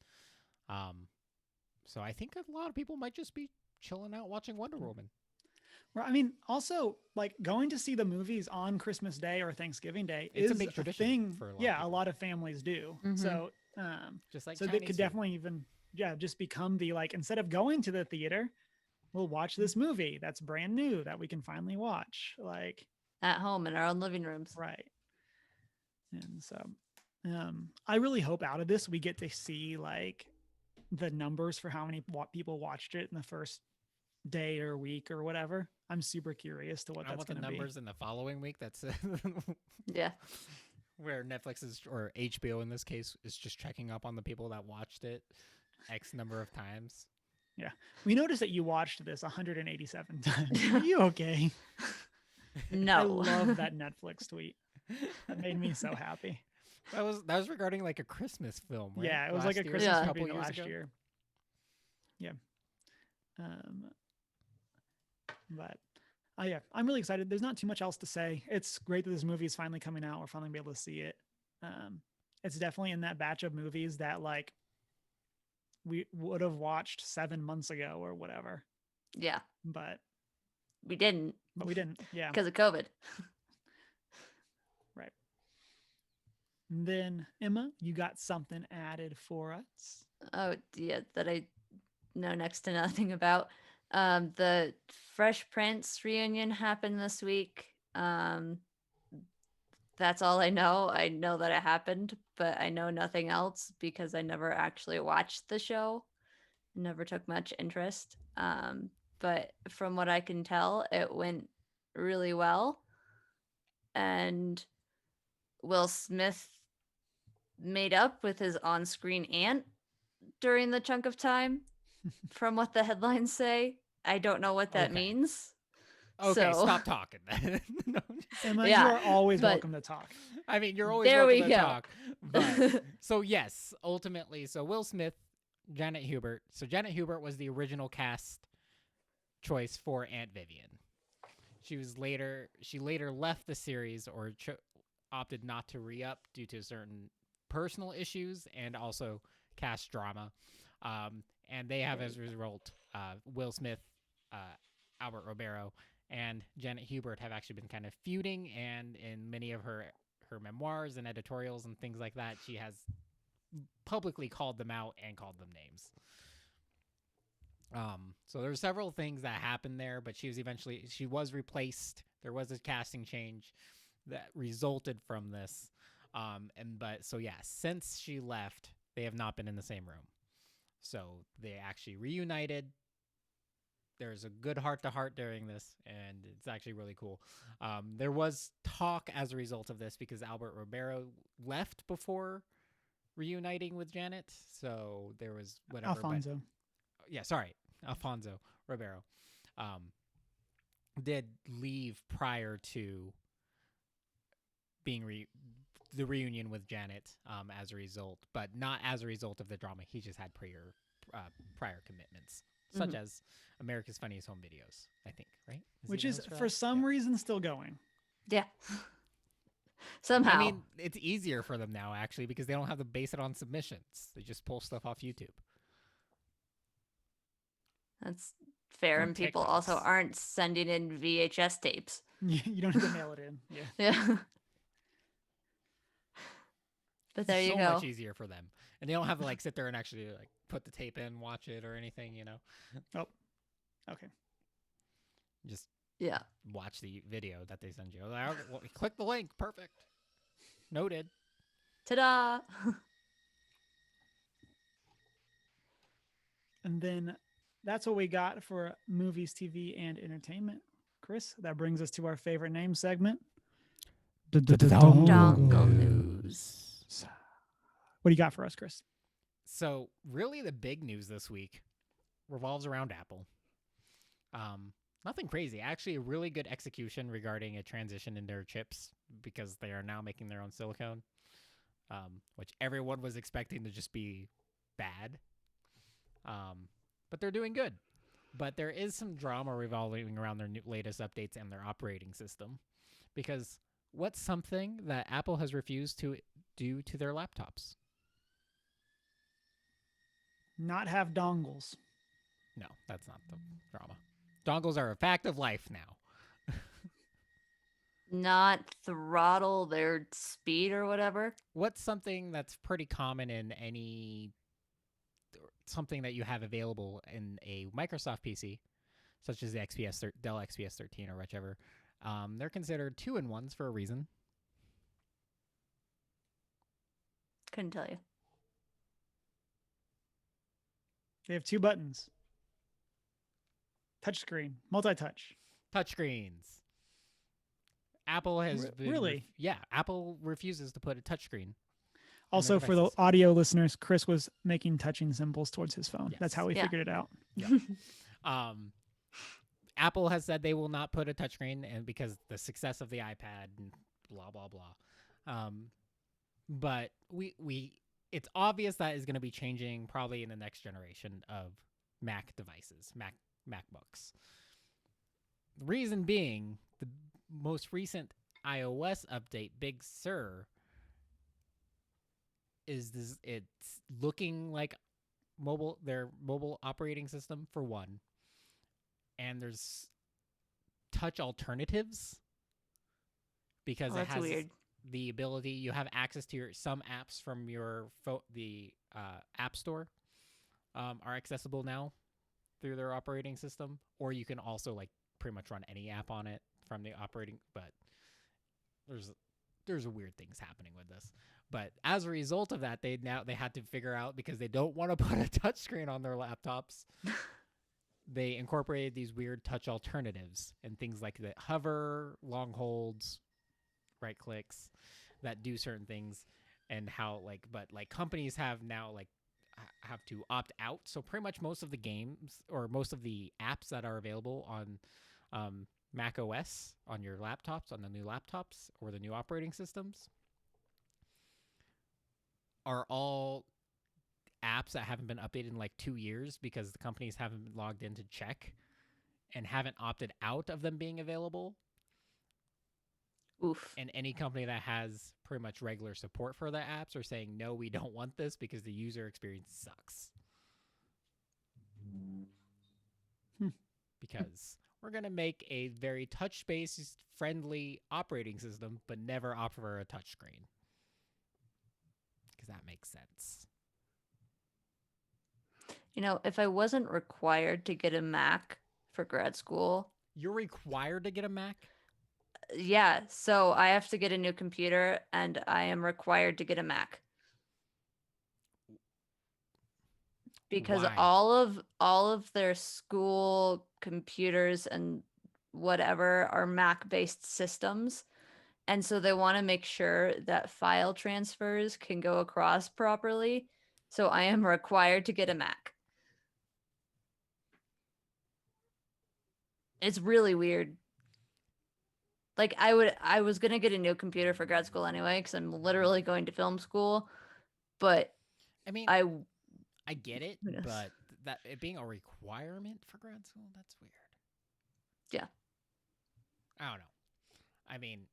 So I think a lot of people might just be chilling out watching Wonder Woman. Right. I mean, also like going to see the movies on Christmas Day or Thanksgiving Day It's is a big tradition thing. for a lot of Yeah, a people. lot of families do. Mhm. So, Just like so they Chinese could food. definitely even just become the like, instead of going to the theater, we'll watch this movie that's brand new that we can finally watch. Like At home in our own living rooms. right. And so, I really hope out of this we get to see like the numbers for how many people watched it in the first day or week or whatever. I'm super curious to what I that's want the going to be. numbers in the following week. That's Yeah. where Netflix is, or HBO in this case, is just checking up on the people that watched it X number of times. Yeah. We noticed that you watched this 187 times. Are you okay? No. I love that Netflix tweet. That made me so happy. That was regarding like a Christmas film, right? Yeah, it was Last like a year, Christmas Yeah. movie years last ago. year. Yeah. But yeah, I'm really excited. There's not too much else to say. It's great that this movie is finally coming out. We're finally gonna be able to see it. It's definitely in that batch of movies that like we would have watched 7 months ago or whatever. Yeah. But We didn't we didn't. Yeah. because of COVID. Right. And then Emma, you got something added for us. Oh, yeah, that I know next to nothing about. The Fresh Prince reunion happened this week. That's all I know. I know that it happened, but I know nothing else because I never actually watched the show. Never took much interest. But from what I can tell, it went really well. And Will Smith made up with his on screen aunt during the chunk of time, from what the headlines say. I don't know what that Okay. means. Okay, So, stop talking then. No, Emma, Yeah, you are always but- welcome to talk. I mean, you're always There welcome we to go. talk. But so yes, ultimately, so Will Smith, Janet Hubert. So Janet Hubert was the original cast choice for Aunt Vivian. She later left the series or opted not to re-up due to certain personal issues and also cast drama. And they have, as a result, Will Smith, Albert Roberto, and Janet Hubert have actually been kind of feuding, and in many of her memoirs and editorials and things like that, she has publicly called them out and called them names. So there's several things that happened there, but she was replaced. There was a casting change that resulted from this. Since she left, they have not been in the same room. So they actually reunited. There's a good heart-to-heart during this, and it's actually really cool. There was talk as a result of this because Albert Roberto left before reuniting with Janet, so there was whatever. Alfonso. Alfonso Ribeiro did leave prior to being the reunion with Janet as a result, but not as a result of the drama. He just had prior commitments, such as America's Funniest Home Videos, I think, right? Which is, for some reason, still going. Yeah. Somehow. I mean, it's easier for them now, actually, because they don't have to base it on submissions. They just pull stuff off YouTube. That's fair, Or and people also TikToks. aren't sending in VHS tapes. You don't have to mail it in. Yeah. Yeah. But there you so go. much easier for them, and they don't have to like sit there and actually like put the tape in, watch it, or anything. Oh, okay. Just Yeah. watch the video that they send you. Like, okay, well, click the link. Perfect. Noted. Ta-da! And then that's what we got for movies, TV, and entertainment. Chris, that brings us to our favorite name segment. Dongle news. What do you got for us, Chris? So really the big news this week revolves around Apple. Nothing crazy. Actually, a really good execution regarding a transition in their chips because they are now making their own silicone, which everyone was expecting to just be bad. But they're doing good. But there is some drama revolving around their latest updates and their operating system. Because what's something that Apple has refused to do to their laptops? Not have dongles. No, that's not the drama. Dongles are a fact of life now. Not throttle their speed or whatever. What's something that's pretty common in something that you have available in a Microsoft PC, such as the Dell XPS 13 or whichever? They're considered 2-in-1s for a reason. Couldn't tell you. They have 2 buttons. Touchscreen, multi-touch. Touchscreens. Apple has been... Really? Apple refuses to put a touchscreen. Also, for the audio listeners, Chris was making touching symbols towards his phone. Yes. That's how we Yeah. figured it out. Yeah. Apple has said they will not put a touchscreen, and because the success of the iPad and blah blah blah. But it's obvious that is going to be changing probably in the next generation of Mac devices, MacBooks. The reason being, the most recent iOS update, Big Sur, it's looking like their mobile operating system for one, and there's touch alternatives because it that's has weird. the ability, you have access to some apps from your App Store are accessible now through their operating system, or you can also like pretty much run any app on it from the operating. But there's weird things happening with this. But as a result of that, they had to figure out, because they don't want to put a touchscreen on their laptops. They incorporated these weird touch alternatives and things like the hover, long holds, right clicks that do certain things, and how but companies have now have to opt out. So pretty much most of the games or most of the apps that are available on Mac OS on your laptops, on the new laptops or the new operating systems, are all apps that haven't been updated in like 2 years, because the companies haven't been logged in to check and haven't opted out of them being available. Oof. And any company that has pretty much regular support for the apps are saying, no, we don't want this because the user experience sucks. Because we're going to make a very touch-based friendly operating system, but never offer a touchscreen. Because that makes sense. You know, if I wasn't required to get a Mac for grad school. You're required to get a Mac? Yeah, so I have to get a new computer, and I am required to get a Mac. Because Why? all of their school computers and whatever are Mac-based systems. And so they want to make sure that file transfers can go across properly. So I am required to get a Mac. It's really weird. Like I was going to get a new computer for grad school anyway, because I'm literally going to film school. But I mean, I get it, Yes. but that it being a requirement for grad school, that's weird. Yeah. I don't know. I mean,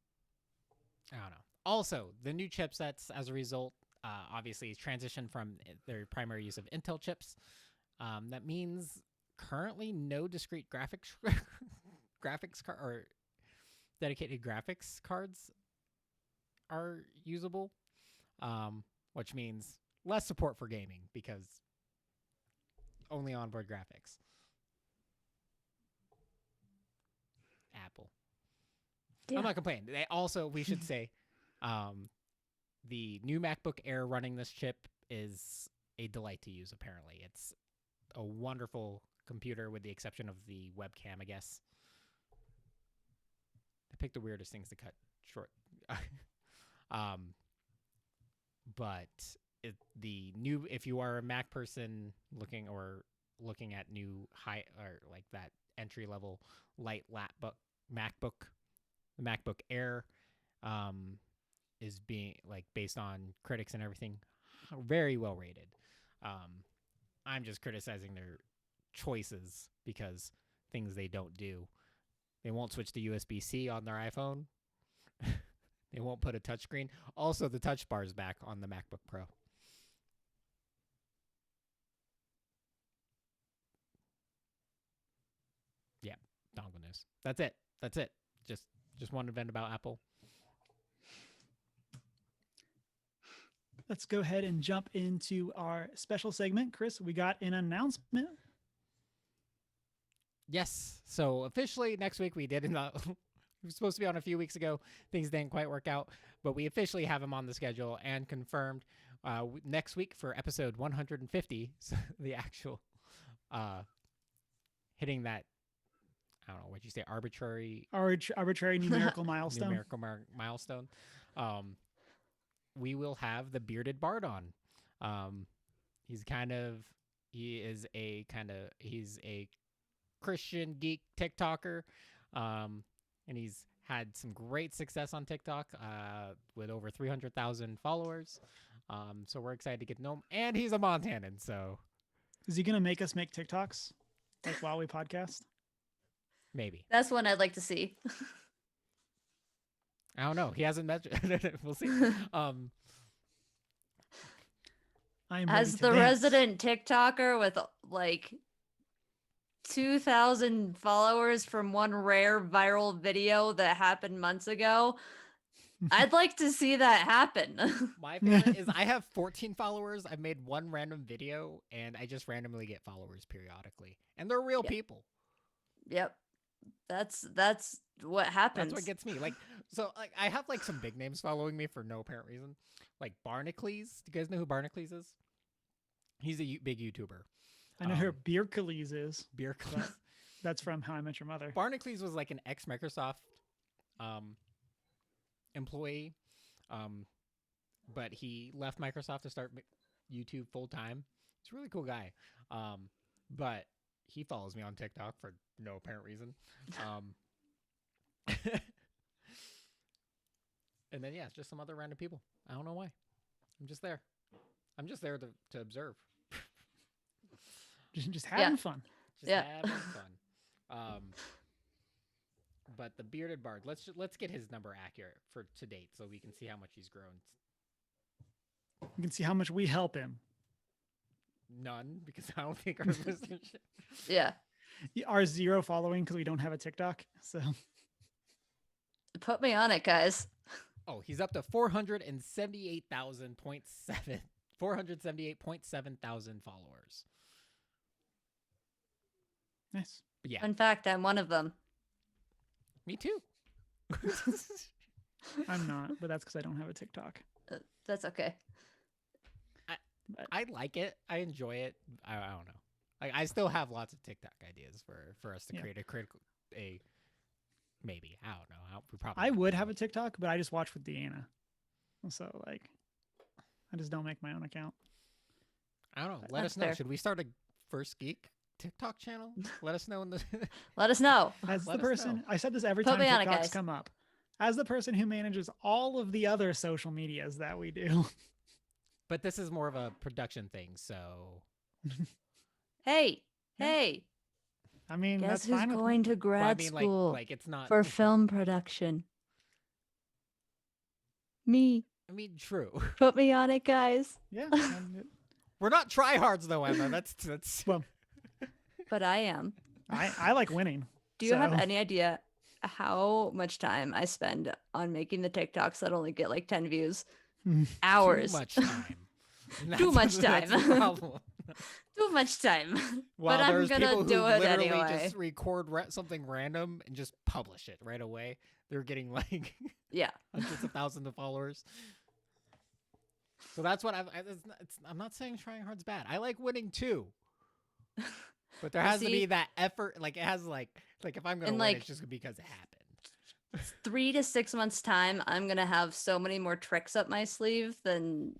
I don't know. Also, the new chipsets, as a result, obviously transitioned from their primary use of Intel chips. That means currently no discrete graphics or dedicated graphics cards are usable, which means less support for gaming because only onboard graphics. Apple. Yeah. I'm not complaining. They also, we should say, the new MacBook Air running this chip is a delight to use, apparently. It's a wonderful computer with the exception of the webcam, I guess. I picked the weirdest things to cut short. But if you are a Mac person looking at new high or like that entry level light MacBook, the MacBook Air is being based on critics and everything very well rated. I'm just criticizing their choices because things they don't do. They won't switch to USB-C on their iPhone. They won't put a touchscreen. Also, the touch bar is back on the MacBook Pro. Yeah, dongle news. That's it. Just one event about Apple. Let's go ahead and jump into our special segment. Chris, we got an announcement. Yes. So officially next week we did not. We were supposed to be on a few weeks ago. Things didn't quite work out, but we officially have him on the schedule and confirmed next week for episode 150. So the actual hitting that, I don't know, what'd you say, arbitrary numerical milestone. Milestone. We will have the bearded bard on. He's a Christian geek TikToker. And he's had some great success on TikTok with over 300,000 followers. So we're excited to get to know him. And he's a Montanan, so. Is he going to make us make TikToks while we podcast? Maybe. That's one I'd like to see. I don't know. He hasn't mentioned. We'll see. As the resident TikToker with 2,000 followers from one rare viral video that happened months ago, I'd like to see that happen. My favorite is I have 14 followers. I've made one random video, and I just randomly get followers periodically, and they're real Yeah. people. Yep. That's what happens. That's what gets me. Like, so like I have like some big names following me for no apparent reason. Like Barnacles. Do you guys know who Barnacles is? He's a big YouTuber. I know who Bierkles is. Bierkles. That's from How I Met Your Mother. Barnacles was like an ex-Microsoft employee, but he left Microsoft to start YouTube full time. He's a really cool guy, but he follows me on TikTok for no apparent reason. And then just some other random people. I don't know why. I'm just there. I'm just there to observe. Just having fun. Just having fun. But the bearded bard, let's get his number accurate for to date so we can see how much he's grown. You can see how much we help him. None, because I don't think our listenership. Yeah. Our 0 following because we don't have a TikTok. So Put me on it, guys. Oh, he's up to 478.7 thousand followers. nice. But yeah, In fact, I'm one of them. me too. I'm not, but that's because I don't have a TikTok. That's okay. I like it. I enjoy it. I don't know. Like I still have lots of TikTok ideas for us to create a maybe. I don't know. We probably I would have a TikTok, but I just watch with Deanna. So like, I just don't make my own account. I don't know. Let us know. fair. Should we start a First Geek TikTok channel? Let us know in the. Let us know. As Let the us person, know. I said this every Put time me on it, TikToks guys. come up. As the person who manages all of the other social medias that we do. But this is more of a production thing, so. Hey, Yeah. hey. I mean, Guess that's who's fine with going me. to Well, I grad mean, school like it's not for film production? Me. I mean, true. Put me on it, guys. Yeah. We're not tryhards though, Emma. That's. Well, But I am. I like winning. Do you have so- any idea how much time I spend on making the TikToks that only get like 10 views? Hours. Too much time. Too much That's the time. problem. Too much time. Well, but I'm there's gonna people do who it literally anyway. just record something random and just publish it right away. They're getting like Yeah. hundreds of thousands of followers. So that's what I'm not saying trying hard's bad. I like winning too. But there has to be that effort. Like it has like if I'm gonna win, it's just because it happened. 3 to 6 months time, I'm gonna have so many more tricks up my sleeve than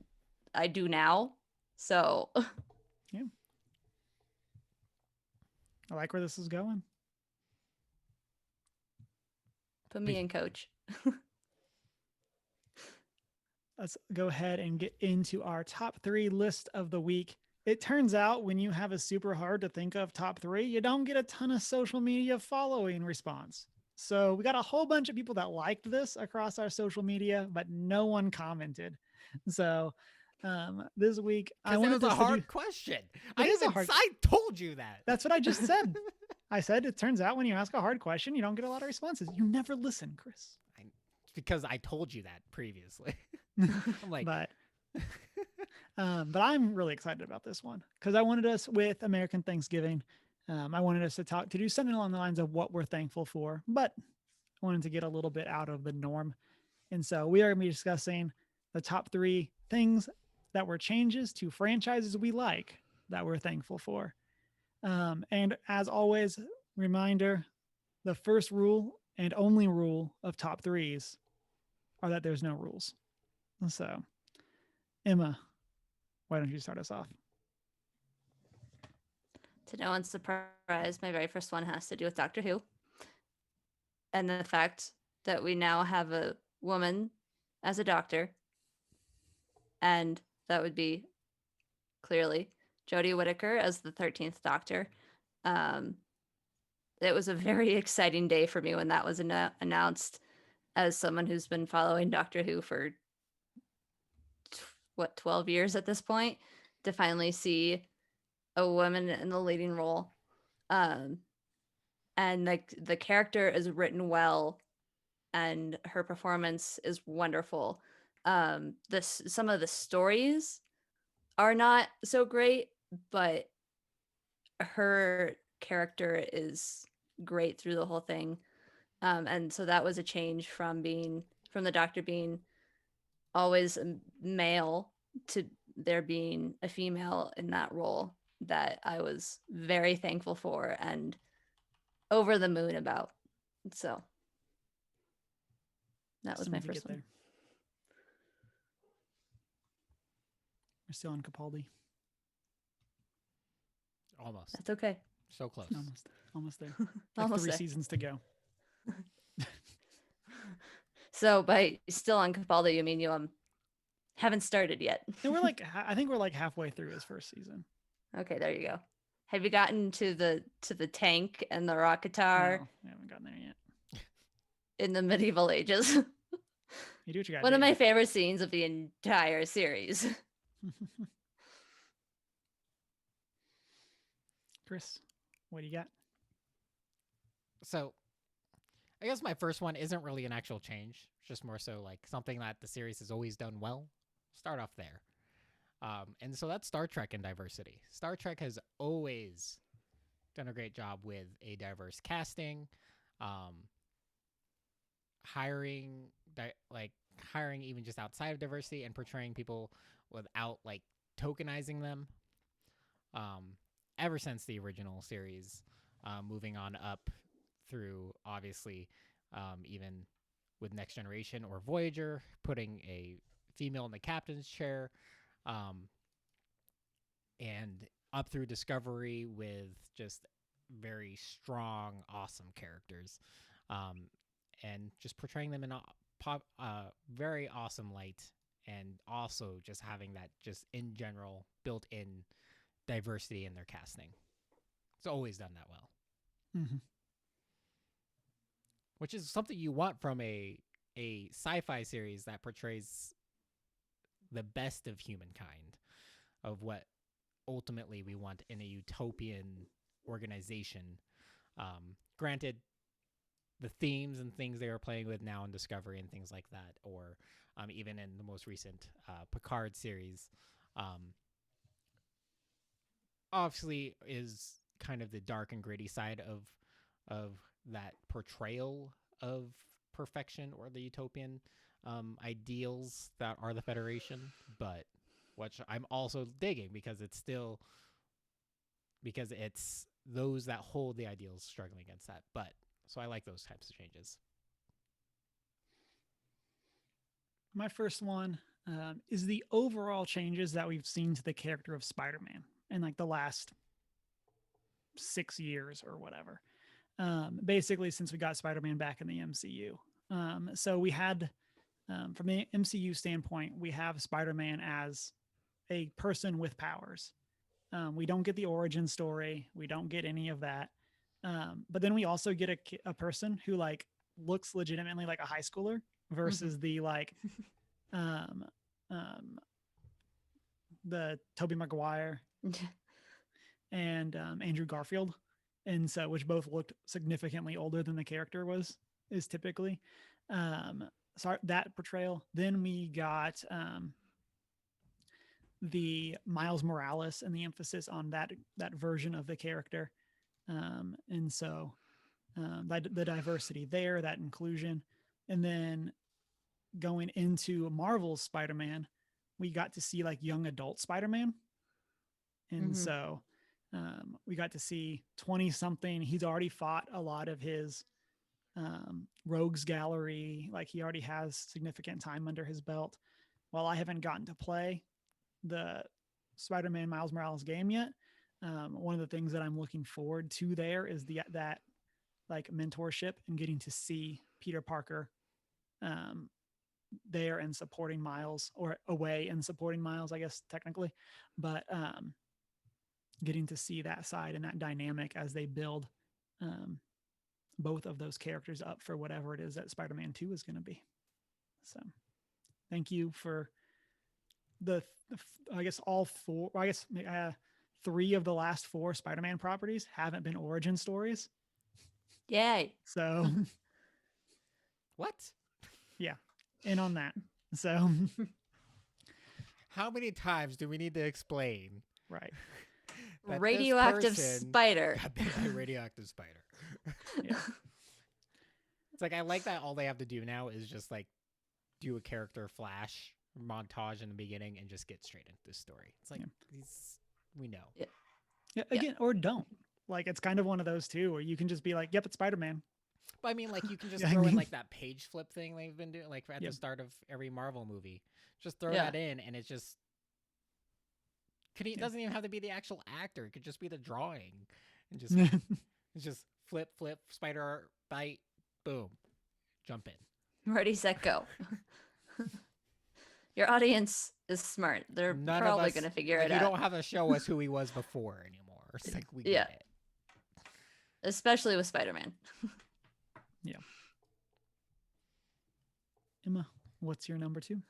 I do now. So I like where this is going. put me in, coach. Let's go ahead and get into our top 3 list of the week. It turns out when you have a super hard to think of top 3, you don't get a ton of social media following response. So we got a whole bunch of people that liked this across our social media, but no one commented. So this week I wanted it was a us to hard do, question. is a hard- I told you that. That's what I just said. I said it turns out when you ask a hard question, you don't get a lot of responses. You never listen, Chris. Because I told you that previously. I'm like, but I'm really excited about this one because I wanted us with American Thanksgiving. I wanted us to do something along the lines of what we're thankful for, but I wanted to get a little bit out of the norm. And so we are going to be discussing the top 3 things that were changes to franchises we like that we're thankful for. And as always, reminder, the first rule and only rule of top 3s are that there's no rules. So, Emma, why don't you start us off? To no one's surprise, my very first one has to do with Doctor Who. And the fact that we now have a woman as a doctor. And that would be clearly Jodie Whittaker as the 13th Doctor. It was a very exciting day for me when that was announced, as someone who's been following Doctor Who for 12 years at this point, to finally see a woman in the leading role. And like the character is written well and her performance is wonderful. Some of the stories are not so great, but her character is great through the whole thing. And so that was a change from the Doctor being always a male to there being a female in that role that I was very thankful for and over the moon about. So that was Still my need to first get one. there. We're still on Capaldi. Almost. That's okay. So close. Almost there. Almost 3 there. seasons to go. So by still on Capaldi, you mean you haven't started yet? And we're I think we're like halfway through his first season. Okay, there you go. Have you gotten to the tank and the Rocketar No, we haven't gotten there yet. in the medieval ages? You do what you gotta One do. of my favorite scenes of the entire series. Chris, what do you got? So, I guess my first one isn't really an actual change, just more so like something that the series has always done well. Start off there. And so that's Star Trek and diversity. Star Trek has always done a great job with a diverse casting, hiring even just outside of diversity and portraying people without like tokenizing them. Ever since the original series, moving on up through obviously even with Next Generation or Voyager, putting a female in the captain's chair, and up through Discovery with just very strong, awesome characters, and just portraying them in a very awesome light, and also just having that just in general built-in diversity in their casting. It's always done that well. Mm-hmm. Which is something you want from a sci-fi series that portrays the best of humankind, of what ultimately we want in a utopian organization. Granted, the themes and things they are playing with now in Discovery and things like that, or even in the most recent Picard series, obviously is kind of the dark and gritty side of that portrayal of perfection or the utopian ideals that are the Federation, but which I'm also digging because it's those that hold the ideals struggling against that. But so I like those types of changes. My first one is the overall changes that we've seen to the character of Spider-Man in like the last 6 years or whatever. Basically, since we got Spider-Man back in the MCU. So we had, from the MCU standpoint, we have Spider-Man as a person with powers. We don't get the origin story. We don't get any of that. But then we also get a person who like looks legitimately like a high schooler versus the like, the Tobey Maguire and Andrew Garfield, and so which both looked significantly older than the character is typically. So that portrayal. Then we got the Miles Morales and the emphasis on that version of the character, and so the diversity there, that inclusion, and then going into Marvel's Spider-Man, we got to see like young adult Spider-Man, and so we got to see 20 something. He's already fought a lot of his rogues gallery. Like he already has significant time under his belt. While I haven't gotten to play the Spider-Man Miles Morales game yet, one of the things that I'm looking forward to there is that like mentorship and getting to see Peter Parker there and supporting Miles, or away and supporting Miles, I guess technically, but getting to see that side and that dynamic as they build both of those characters up for whatever it is that Spider-Man 2 is going to be. So thank you for I guess all four, I guess 3 of the last 4 Spider-Man properties haven't been origin stories. Yay. So What? Yeah, in on that. So, How many times do we need to explain right. that this Radioactive person spider. got bit by a radioactive spider? Yeah. It's like I like that all they have to do now is just like do a character flash montage in the beginning and just get straight into the story. It's like we know. Yeah. Again, or don't. Like it's kind of one of those too, where you can just be like, "Yep, it's Spider-Man." But I mean, like you can just Yeah, I throw in mean- like that page flip thing they've been doing, like at Yep. the start of every Marvel movie. Just throw Yeah. that in, and it's just. It doesn't even have to be the actual actor. It could just be the drawing, and just it's just flip, spider bite, boom, jump in. Ready, set, go. Your audience is smart. They're None probably of us, going to figure like, it you out. don't have to show us who he was before anymore. It's like we Yeah. get it. Especially with Spider-Man. Emma, what's your number 2?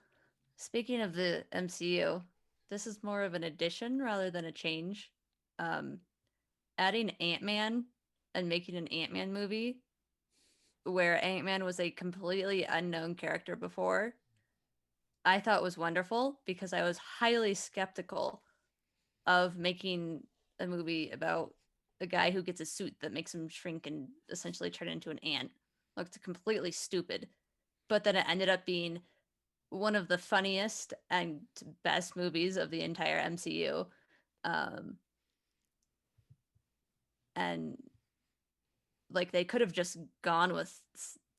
Speaking of the MCU, this is more of an addition rather than a change. Adding Ant-Man and making an Ant-Man movie where Ant-Man was a completely unknown character before, I thought was wonderful because I was highly skeptical of making a movie about a guy who gets a suit that makes him shrink and essentially turn into an ant. Looked completely stupid. But then it ended up being one of the funniest and best movies of the entire MCU. And like they could have just gone with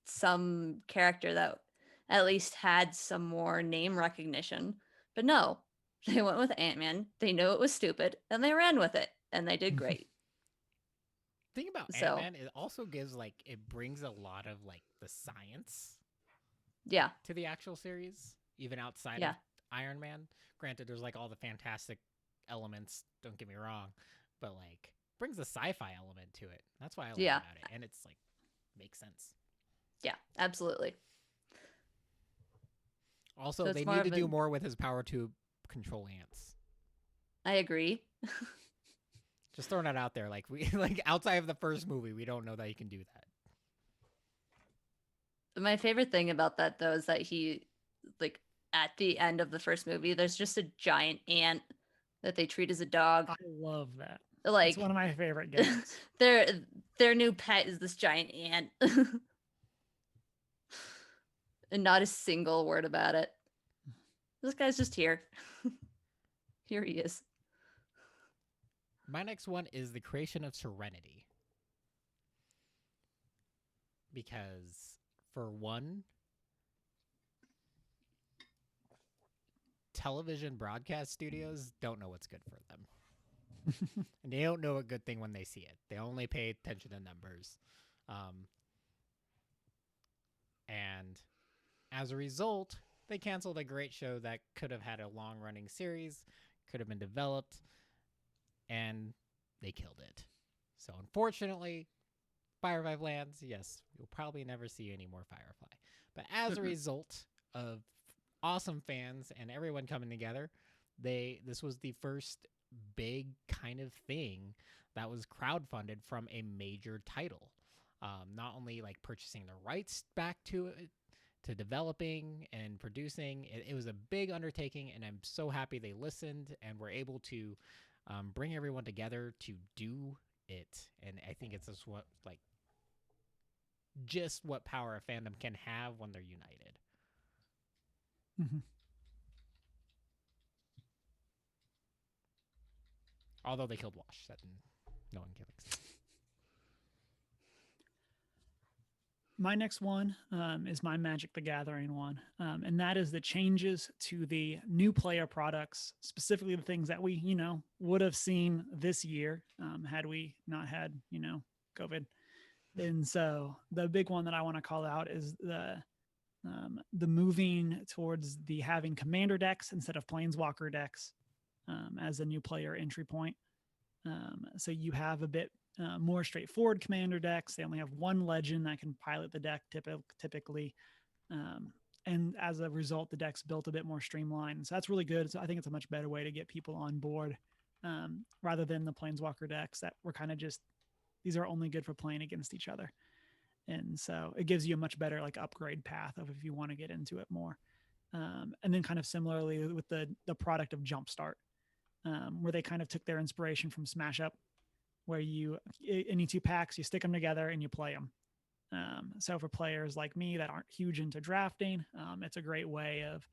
some character that at least had some more name recognition. But no, they went with Ant-Man. They knew it was stupid and they ran with it and they did great. Thing about So- Ant-Man, it also gives like it brings a lot of like the science Yeah. to the actual series, even outside Yeah. of Iron Man. Granted, there's like all the fantastic elements. Don't get me wrong, but like brings a sci-fi element to it. That's why I like Yeah. about it, and it's like makes sense. Yeah, absolutely. Also, So it's they more need to of do an- more with his power to control ants. I agree. Just throwing that out there, like we like outside of the first movie, we don't know that he can do that. My favorite thing about that though is that he like at the end of the first movie, there's just a giant ant that they treat as a dog. I love that. Like It's one of my favorite gags. their new pet is this giant ant. And not a single word about it. This guy's just here. Here he is. My next one is the creation of Serenity. Because, for one, television broadcast studios don't know what's good for them. And they don't know a good thing when they see it. They only pay attention to numbers. And as a result, they canceled a great show that could have had a long-running series, could have been developed, and they killed it. So unfortunately, Firefly Lands, yes, you'll probably never see any more Firefly. But as a result of awesome fans and everyone coming together, this was the first big kind of thing that was crowdfunded from a major title. Not only like purchasing the rights back to it, to developing and producing. It was a big undertaking, and I'm so happy they listened and were able to bring everyone together to do it. And I think it's just what power a fandom can have when they're united. Mm-hmm. Although they killed Wash, that no one can fix. My next one is my Magic the Gathering one, and that is the changes to the new player products, specifically the things that we, would have seen this year had we not had, COVID. And so the big one that I want to call out is the moving towards the having commander decks instead of planeswalker decks as a new player entry point. So you have a bit more straightforward commander decks. They only have one legend that can pilot the deck typically. And as a result, the deck's built a bit more streamlined. So that's really good. So I think it's a much better way to get people on board rather than the planeswalker decks that were kind of just, these are only good for playing against each other. And so it gives you a much better like upgrade path of if you want to get into it more. And then kind of similarly with the product of Jumpstart, where they kind of took their inspiration from Smash Up, where you any 2 packs, you stick them together and you play them. So for players like me that aren't huge into drafting, it's a great way of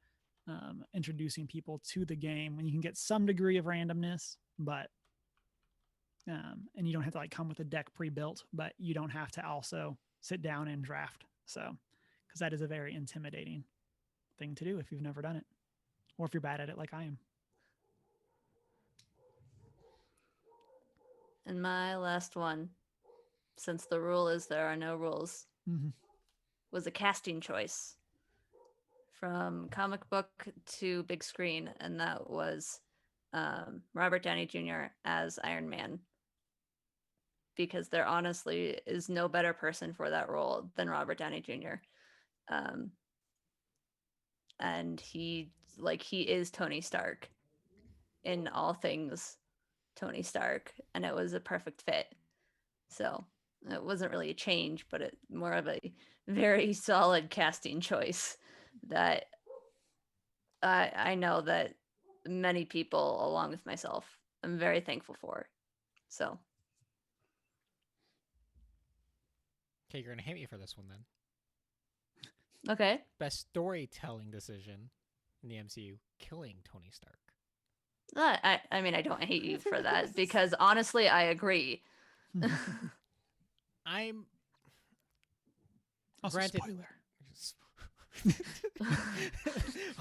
introducing people to the game when you can get some degree of randomness, but and you don't have to like come with a deck pre-built, but you don't have to also sit down and draft. So, because that is a very intimidating thing to do if you've never done it, or if you're bad at it like I am. And my last one, since the rule is there are no rules, was a casting choice from comic book to big screen, and that was Robert Downey Jr. as Iron Man. Because there honestly is no better person for that role than Robert Downey Jr. And he is Tony Stark in all things Tony Stark, and it was a perfect fit. So it wasn't really a change, but it more of a very solid casting choice that I know that many people, along with myself, I'm very thankful for. So. Okay, you're gonna hate me for this one then. Okay. Best storytelling decision in the MCU: killing Tony Stark. I mean, I don't hate you for that because honestly, I agree. I'm. Also, granted. Spoiler.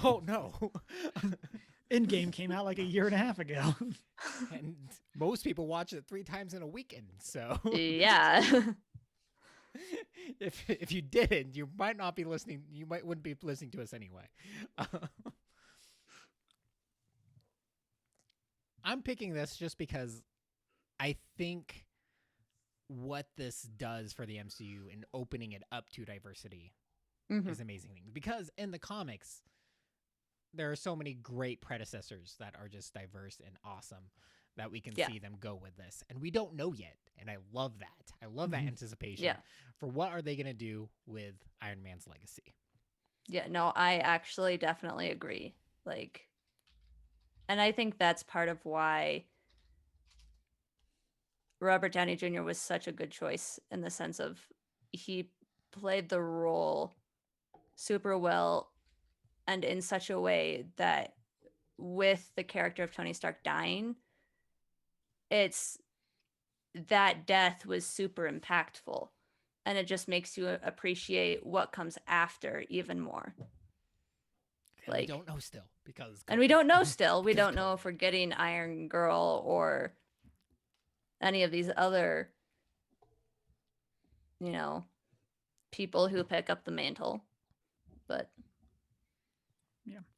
Oh no. Endgame came out like a year and a half ago. And most people watch it 3 times in a weekend, so yeah. If you didn't, you might not be listening. You wouldn't be listening to us anyway. I'm picking this just because I think what this does for the MCU in opening it up to diversity is amazing thing. Because in the comics, there are so many great predecessors that are just diverse and awesome that we can see them go with this. And we don't know yet. And I love that. I love that anticipation for what are they going to do with Iron Man's legacy. Yeah, no, I actually definitely agree. Like, and I think that's part of why Robert Downey Jr. was such a good choice in the sense of he played the role super well and in such a way that with the character of Tony Stark dying, it's that death was super impactful, and it just makes you appreciate what comes after even more. And like, we don't know still because we don't know still. We don't know if we're getting Iron Girl or any of these other, people who pick up the mantle. But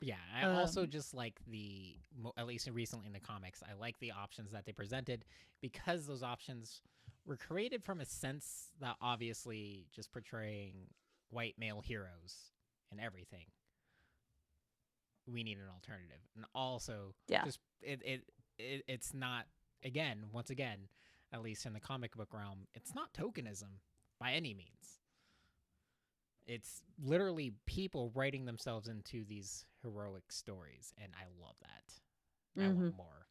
yeah, I also just like at least recently in the comics, I like the options that they presented because those options were created from a sense that obviously just portraying white male heroes and everything. We need an alternative, and also just it's not once again, at least in the comic book realm, it's not tokenism by any means. It's literally people writing themselves into these heroic stories, and I love that. I want more.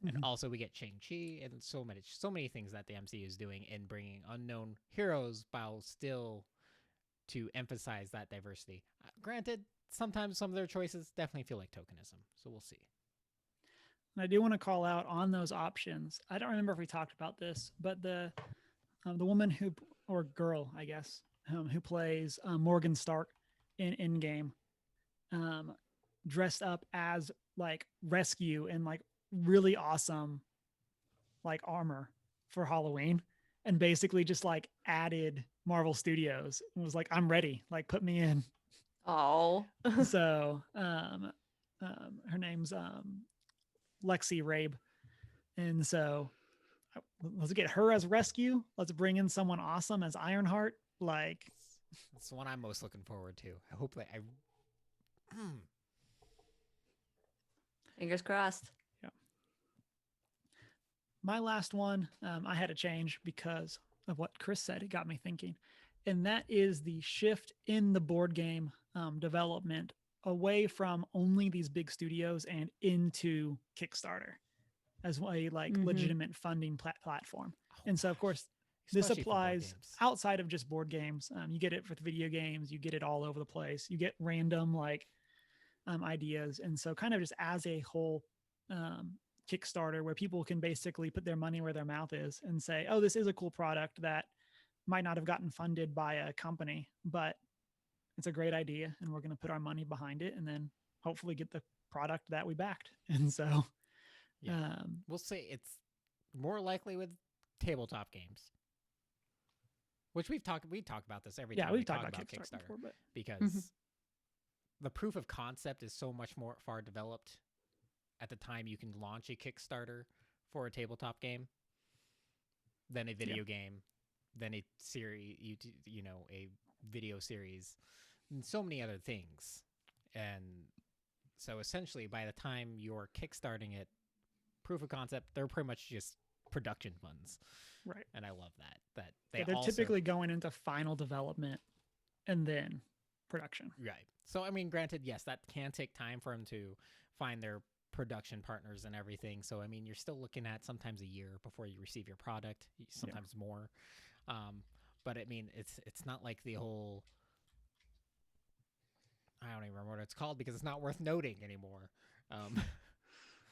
And also we get Shang-Chi and so many things that the MCU is doing in bringing unknown heroes while still to emphasize that diversity. Granted, sometimes some of their choices definitely feel like tokenism, so we'll see. And I do want to call out on those options. I don't remember if we talked about this, but the woman or girl, I guess, who plays Morgan Stark in Endgame, dressed up as like Rescue in like really awesome like armor for Halloween, and basically just like added Marvel Studios and was like, I'm ready, like put me in. Oh. So her name's Lexi Rabe, and so let's get her as Rescue. Let's bring in someone awesome as Ironheart. Like, that's the one I'm most looking forward to. I hope that Fingers crossed. Yeah. My last one, I had to change because of what Chris said. It got me thinking. and that is the shift in the board game development away from only these big studios and into Kickstarter as a like legitimate funding platform. Oh, And so, of gosh. course, this Especially for board applies games. outside of just board games. You get it for video games. You get it all over the place. You get random like ideas. And so, kind of just as a whole Kickstarter, where people can basically put their money where their mouth is and say, "Oh, this is a cool product that might not have gotten funded by a company, but it's a great idea, and we're going to put our money behind it, and then hopefully get the product that we backed." And so, Yeah. We'll say it's more likely with tabletop games, which we talk about this every time we've we talked talk about about Kickstarter, before, but because the proof of concept is so much more far developed at the time you can launch a Kickstarter for a tabletop game than a video game, than a series, a video series, and so many other things. And so essentially, by the time you're kickstarting it, proof of concept, they're pretty much just production funds. right. And I love that. That They're also, typically going into final development and then production. right. So I mean, granted, yes, that can take time for them to find their production partners and everything. So I mean, you're still looking at sometimes a year before you receive your product, sometimes more. But I mean, it's not like the whole, I don't even remember what it's called because it's not worth noting anymore.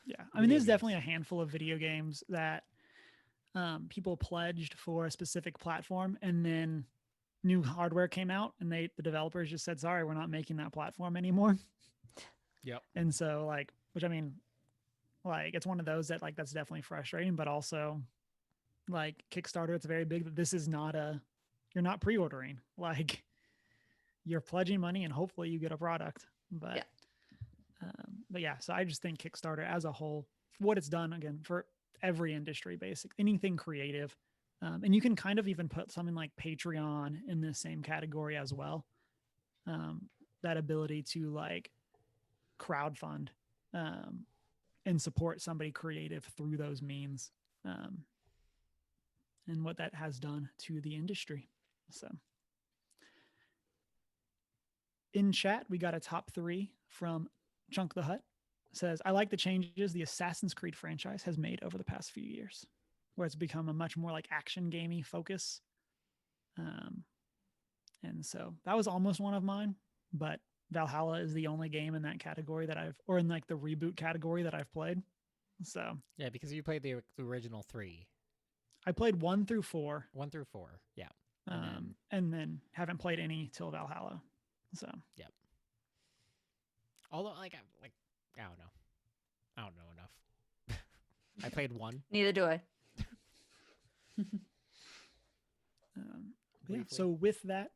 Yeah, I mean, there's definitely a handful of video games that people pledged for a specific platform, and then new hardware came out, and the developers just said, "Sorry, we're not making that platform anymore." Yep. And so, like, which I mean, like, it's one of those that like that's definitely frustrating, but also, like Kickstarter, it's very big that this is not you're not pre-ordering, like you're pledging money and hopefully you get a product, but yeah, so I just think Kickstarter as a whole, what it's done again for every industry, basic anything creative, and you can kind of even put something like Patreon in the same category as well. That ability to like crowdfund and support somebody creative through those means, and what that has done to the industry. So in chat, we got a top 3 from Chunk the Hut. Says, "I like the changes the Assassin's Creed franchise has made over the past few years, where it's become a much more like action gamey focus." And so that was almost one of mine, but Valhalla is the only game in that category that or in like the reboot category that I've played. So yeah, because you played the original 3. I played 1 through 4. 1 through 4, yeah. And then haven't played any till Valhalla. So yep. Although, I don't know enough. I played 1. Neither do I. yeah. So with that,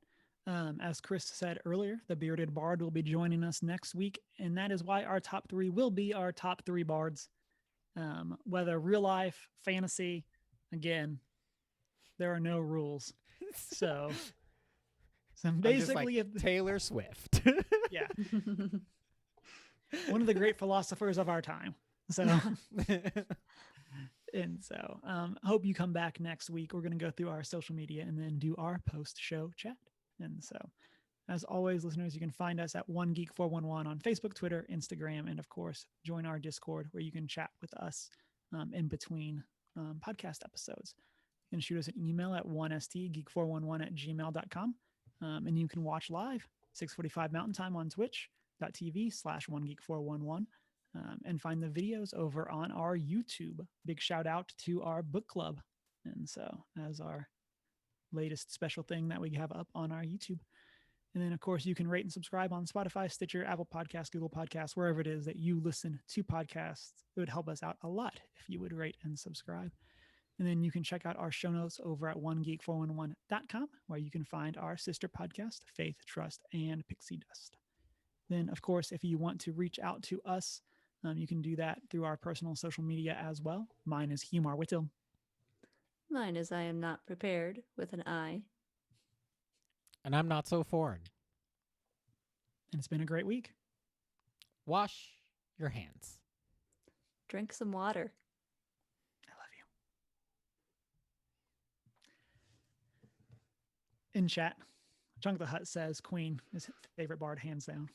as Chris said earlier, the bearded bard will be joining us next week, and that is why our top 3 will be our top 3 bards. Whether real life, fantasy, again, there are no rules. So basically, like Taylor Swift. Yeah. One of the great philosophers of our time. So, and so, hope you come back next week. We're going to go through our social media and then do our post-show chat. And so, as always, listeners, you can find us at OneGeek411 on Facebook, Twitter, Instagram, and of course, join our Discord where you can chat with us in between podcast episodes. You can shoot us an email at 1stgeek411@gmail.com. And you can watch live 6:45 Mountain Time on twitch.tv/OneGeek411 and find the videos over on our YouTube. Big shout out to our book club. And so as our latest special thing that we have up on our YouTube. And then, of course, you can rate and subscribe on Spotify, Stitcher, Apple Podcasts, Google Podcasts, wherever it is that you listen to podcasts. It would help us out a lot if you would rate and subscribe. And then you can check out our show notes over at onegeek411.com, where you can find our sister podcast, Faith, Trust, and Pixie Dust. Then, of course, if you want to reach out to us, you can do that through our personal social media as well. Mine is Humar Whittle. Mine is I am not prepared with an I. And I'm not so foreign. And it's been a great week. Wash your hands. Drink some water. In chat, Chunk the Hut says Queen is his favorite bard, hands down.